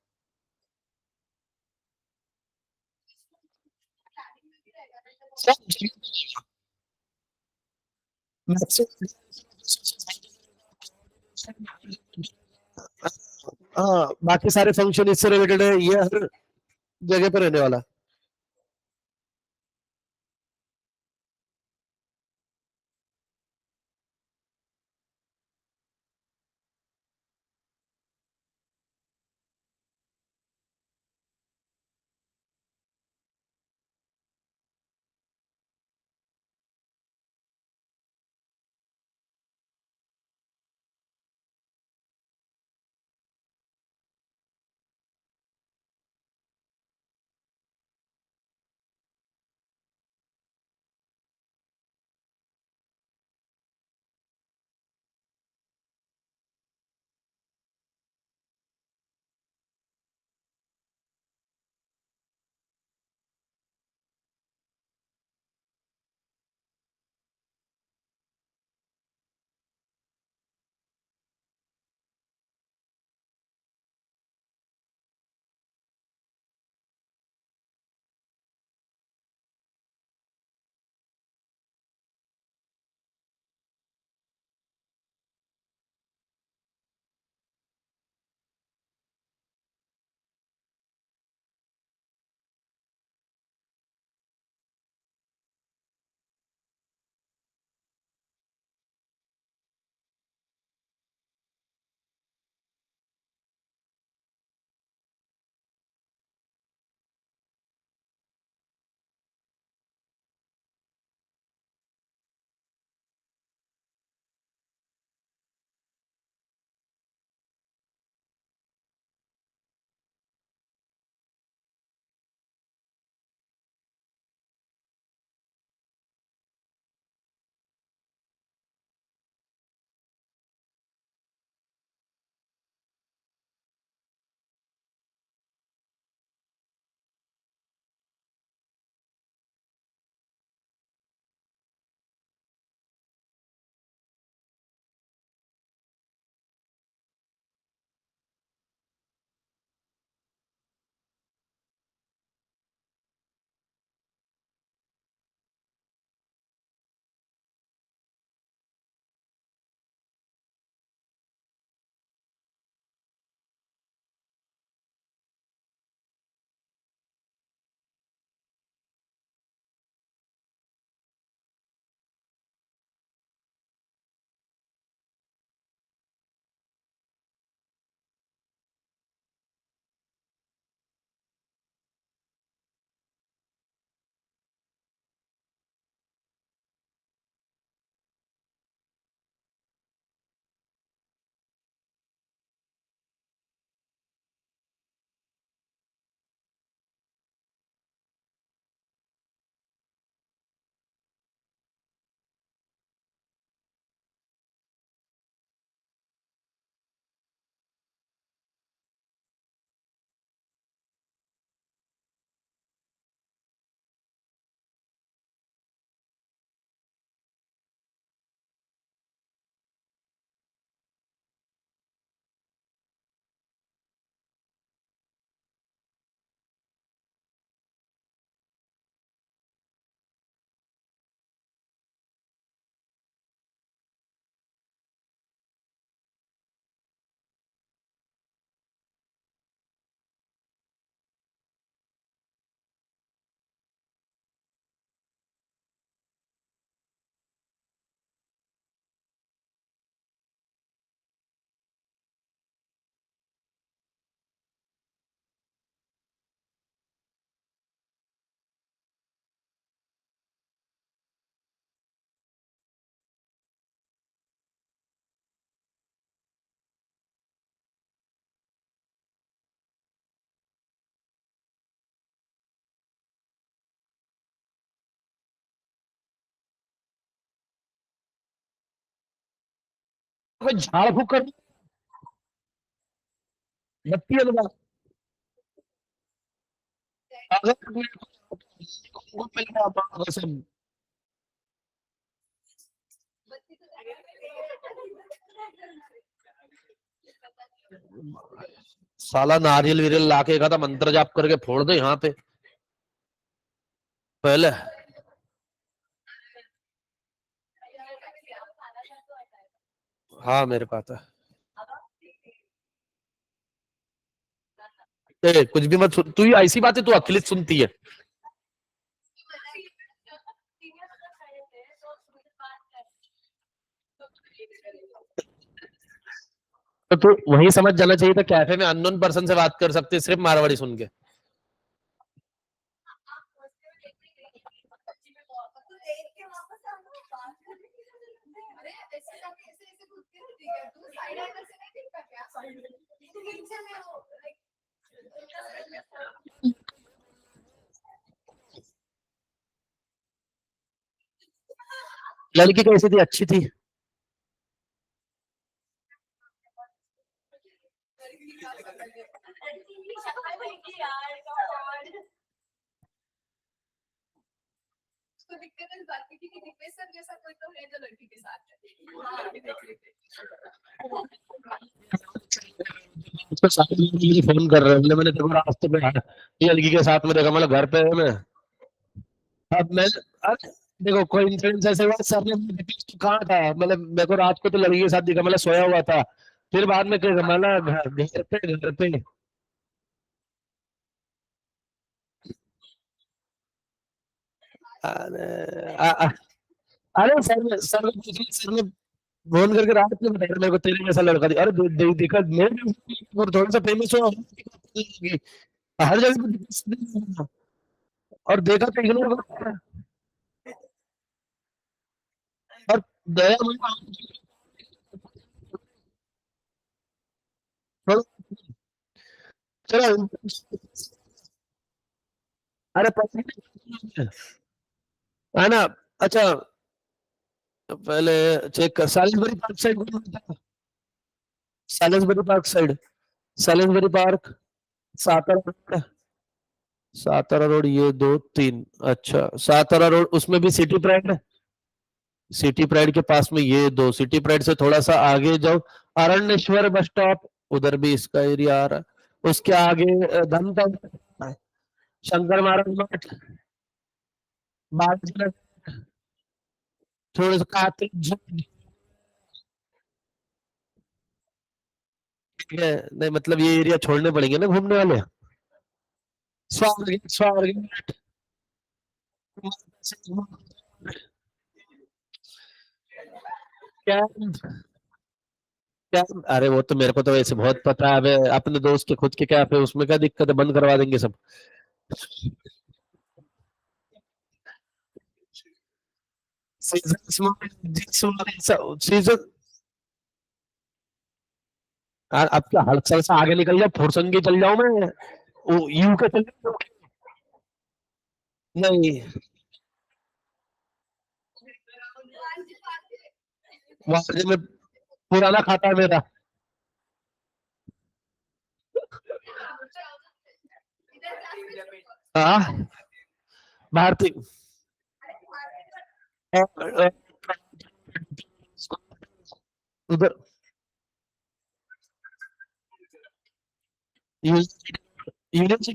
हाँ, बाकी सारे फंक्शन इससे रिलेटेड है, ये हर जगह पर रहने वाला. कोई झाड़ फूक कर लगती है तो अगर साला नारियल विरियल लाके का था मंत्र जाप करके फोड़ दे यहाँ पे पहले। हाँ मेरे पास है। कुछ भी मत सुन तू, ही ऐसी बात है तू अखिलेश सुनती है। तो तू वही समझ जाना चाहिए था, कैफे में अननोन पर्सन से बात कर सकते सिर्फ मारवाड़ी सुन के। लड़की कैसी थी, अच्छी थी? उसको सारे लोग मुझे फोन कर रहे हैं, मैंने देखो रास्ते में ये लड़की के साथ में देखा, मतलब घर पे है मैं। अब मैं अरे देखो कोई इंसिडेंस ऐसे हुआ, सर ने मुझे पूछा, "तू कहाँ था?" मतलब मेरे को रात को तो लड़की के साथ दिखा, मतलब सोया हुआ था। फिर बाद में क्या मतलब घर पे। अरे अरे सर ने फोन करके रात में बताया मेरे को, तेरे जैसा लड़का अरे देखा मैं भी और थोड़ा सा फेमस हुआ हर जगह पे और देखा तो इग्नोर कर। और दया थोड़ा चलो। अरे है ना। अच्छा पहले चेक कर, सालिसबरी पार्क साइड कौन था? Salisbury park side, Salisbury park, Satara, Satara road ये दो तीन। अच्छा सातारा रोड उसमें भी सिटी प्राइड है। सिटी प्राइड के पास में ये दो, सिटी प्राइड से थोड़ा सा आगे जाओ, अरण्येश्वर बस स्टॉप, उधर भी इसका एरिया आ रहा है। उसके आगे धमतरी, शंकर महाराज मठ, बाल थोड़ा सा कार्तिक है। नहीं मतलब ये एरिया छोड़ने पड़ेंगे ना घूमने वाले। स्वागत स्वागत क्या क्या। अरे वो तो मेरे को तो वैसे बहुत पता है, अब अपने दोस्त के खुद के क्या पे उसमें क्या दिक्कत है, बंद करवा देंगे सब। सीजन सीजन अब क्या हड़सर से आगे निकल जाओ, फुरसंगी चल जाऊं मैं, वो यू के चल जाऊं। नहीं वहां में पुराना खाता है मेरा। हाँ भारती उधर यूनिवर्सिटी,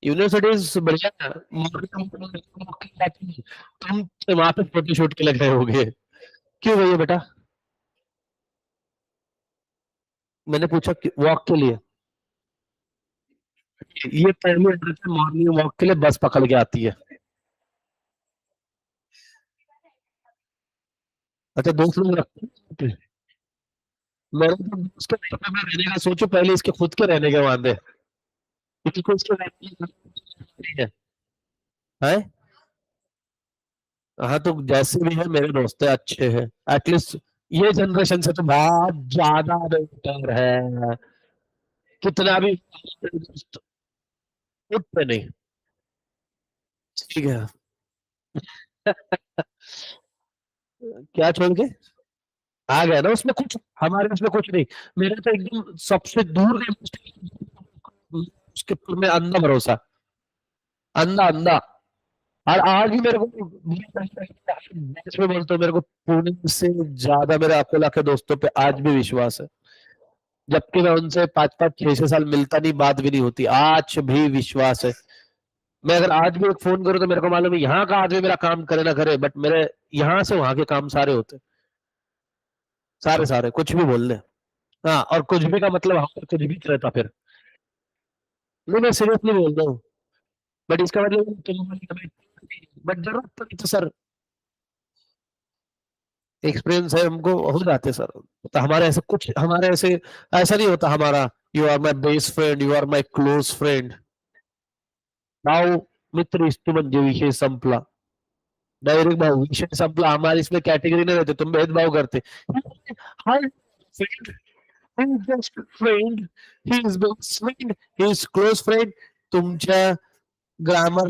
यूनिवर्सिटीज बढ़िया है। तुम वहां पे फोटो शूट के लिए गए होगे, क्यों भैया बेटा? मैंने पूछा वॉक के लिए। ये पहले मॉर्निंग वॉक के लिए बस पकड़ के आती है। अच्छा दोस्त लोग रखते हैं। मेरे तो उसके घर पे मैं रहने का सोचो, पहले इसके खुद के रहने के वादे, क्योंकि कोई इसके रहने की नहीं है। हैं? हाँ तो जैसे भी है मेरे दोस्त है, अच्छे हैं एटलीस्ट, ये जनरेशन से तो बहुत ज्यादा बेहतर है। कितना भी उठते नहीं। ठीक है। क्या छोड़ के? आ गया ना उसमें कुछ, हमारे उसमें कुछ नहीं। मेरा तो एकदम सबसे दूर का उसके ऊपर में अंधा भरोसा, अंधा अंधा। और आज भी मेरे को देश में बोलते हो, मेरे को पुणे से ज्यादा मेरे अकोला के दोस्तों पे आज भी विश्वास है, जबकि मैं उनसे 5-5 6 6 साल मिलता नहीं, बात भी नहीं होती, आज भी विश्वास है। मैं अगर आज भी एक फोन करूँ तो मेरे को मालूम है यहाँ का आदमी मेरा काम करे ना करे, बट मेरे यहाँ से वहां के काम सारे होते, सारे सारे कुछ भी बोल दे। हाँ, और कुछ भी का मतलब वहां पर कुछ भी रहता फिर। नहीं, मैं सीरियसली बोल रहा हूँ। बट इसका मतलब बट जरूरत पड़ी तो सर, एक्सपीरियंस है हमको, हो जाते सर। तो हमारे ऐसे कुछ, हमारे ऐसे ऐसा नहीं होता हमारा, you are my best friend, you are my close friend, now मित्र इस्तु म्हणजे विषय संपला, डायरेक्ट भाऊ विषय संपला, हमारी इसमें कैटेगरी नहीं रहते, तुम भेदभाव करते। हर friend, he is just friend, he is best friend, he is close friend, तुमच्या ग्रामर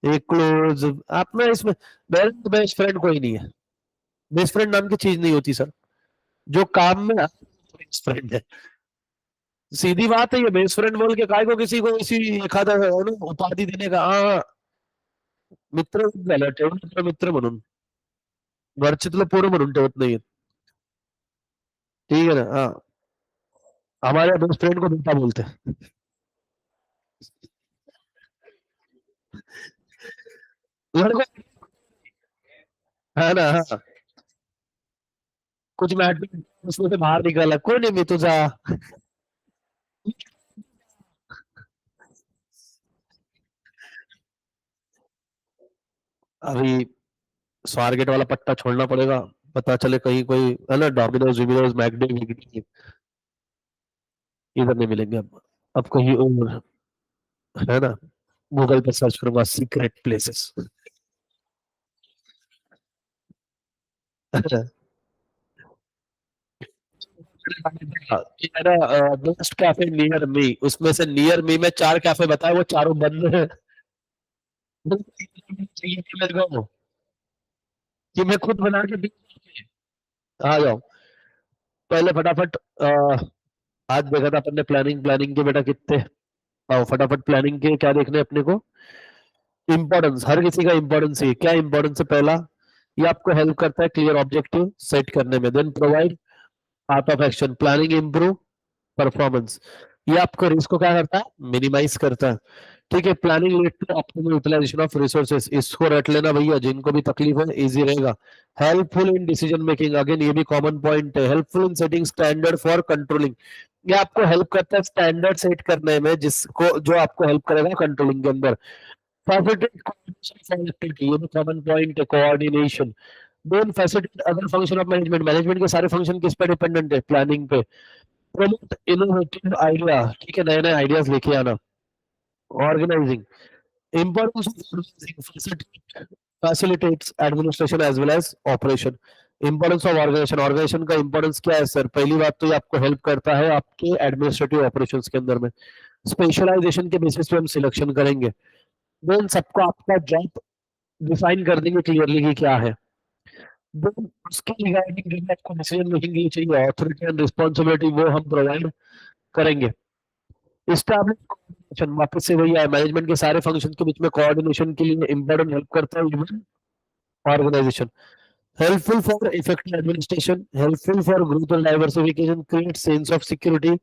एक क्लोज, आप में इसमें बेस्ट फ्रेंड कोई नहीं है। बेस्ट फ्रेंड नाम की चीज नहीं होती सर, जो काम में बेस्ट फ्रेंड है। सीधी बात है, ये बेस्ट फ्रेंड बोल के काय को किसी को इसी एखादा उपाधि देने का, हाँ मित्र झालं ठेवून मित्र मित्र म्हणून, घरचे तुला पोरं म्हणून ठेवत नाहीये, ठीक है ना, हाँ। हमारे बेस्ट फ्रेंड को बेटा बोलते हैं, लड़को, है ना, हाँ। कुछ मैटर उसमें से बाहर निकाला, कोई नहीं, मैं तुझा अभी स्वारगेट वाला पट्टा छोड़ना पड़ेगा, पता चले कहीं कोई है ना, डोमिनोज विमिनोज मैकडी विगडी इधर नहीं मिलेंगे अब कहीं और, है ना। गूगल पे सर्च करूंगा secret places. Best cafe near me, उसमें से नियर मी में 4 कैफे बताए, वो चारों बंद है। चाहिए कि मेरे को कि मैं खुद बना के आ जाओ। पहले फटाफट आज देखा था अपन ने प्लानिंग, प्लानिंग के बेटा कितने, आओ फटाफट प्लानिंग के क्या देखने अपने को, इंपॉर्टेंस, हर किसी का इंपॉर्टेंस है क्या, इंपॉर्टेंस है पहला, ये आपको हेल्प करता है क्लियर ऑब्जेक्टिव सेट करने में, then provide path of action, planning improve performance, ये आपको रिस्क को क्या करता है, मिनिमाइज करता है। ठीक है, planning lead to optimal utilisation of resources, इसको रट लेना भैया, जिनको भी तकलीफ है इजी रहेगा। Helpful in decision making, again ये भी कॉमन पॉइंट है, helpful in setting standard for controlling, ये आपको हेल्प करता है स्टैंडर्ड सेट करने में, जिसको जो आपको हेल्प करेगा कंट्रोलिंग के अंदर। फैसिलिटेट कोऑर्डिनेशन फॉर एक्टिविटी, ये भी कॉमन पॉइंट है, coordination. Then facilitate other function of management, management के सारे फंक्शन किस पे डिपेंडेंट है, प्लानिंग पे। प्रमोट इनोवेटिव आइडिया, ठीक है, नए नए आइडियाज लेके आना। Organizing, importance of facilitates administration as well as operation. Importance of organization, organisation का इंपॉर्टेंस क्या है सर, पहली बात तो ये आपको हेल्प करता है आपके एडमिनिस्ट्रेटिव ऑपरेशंस के अंदर में, स्पेशलाइजेशन के बेसिस पे हम सिलेक्शन करेंगे। देन सबको आपका जॉब डिफाइन कर देंगे क्लियरली कि क्या है। देन उसके रिगार्डिंग जो भी आपको डिसीजन मेकिंग के लिए चाहिए, ऑथोरिटी एंड रिस्पॉन्सिबिलिटी, वो हम प्रोवाइड करेंगे। एस्टैब्लिश कोऑर्डिनेशन, वापस से वही है, मैनेजमेंट के सारे फंक्शन के बीच में कोऑर्डिनेशन के लिए इंपॉर्टेंट हेल्प करता है human organisation. Helpful for effective administration, helpful for growth and diversification, create sense of security,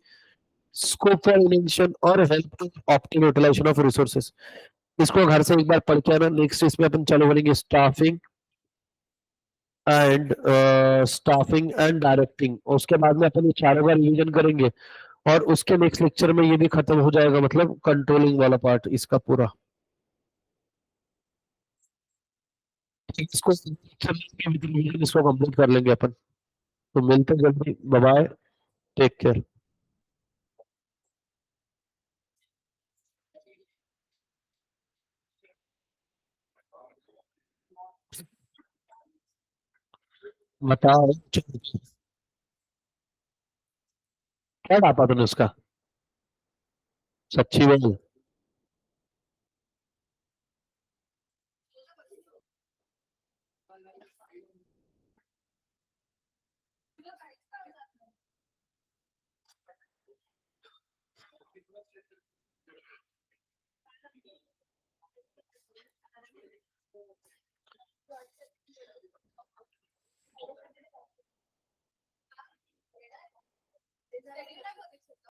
scope for innovation, और help to optimal utilisation of resources. इसको घर से एक बार पढ़ के आना, नेक्स्ट इसमें अपन चालू करेंगे staffing and staffing and directing, उसके बाद में अपन ये चारों का रिवीजन करेंगे, और उसके नेक्स्ट लेक्चर में ये भी खत्म हो जाएगा, मतलब कंट्रोलिंग वाला पार्ट इसका पूरा। इसको इसको कंप्लीट कर लेंगे अपन। तो मिलते हैं जल्दी, बाय बाय, टेक केयर। बताओ क्या डाटा तूने उसका, सच्ची बोल।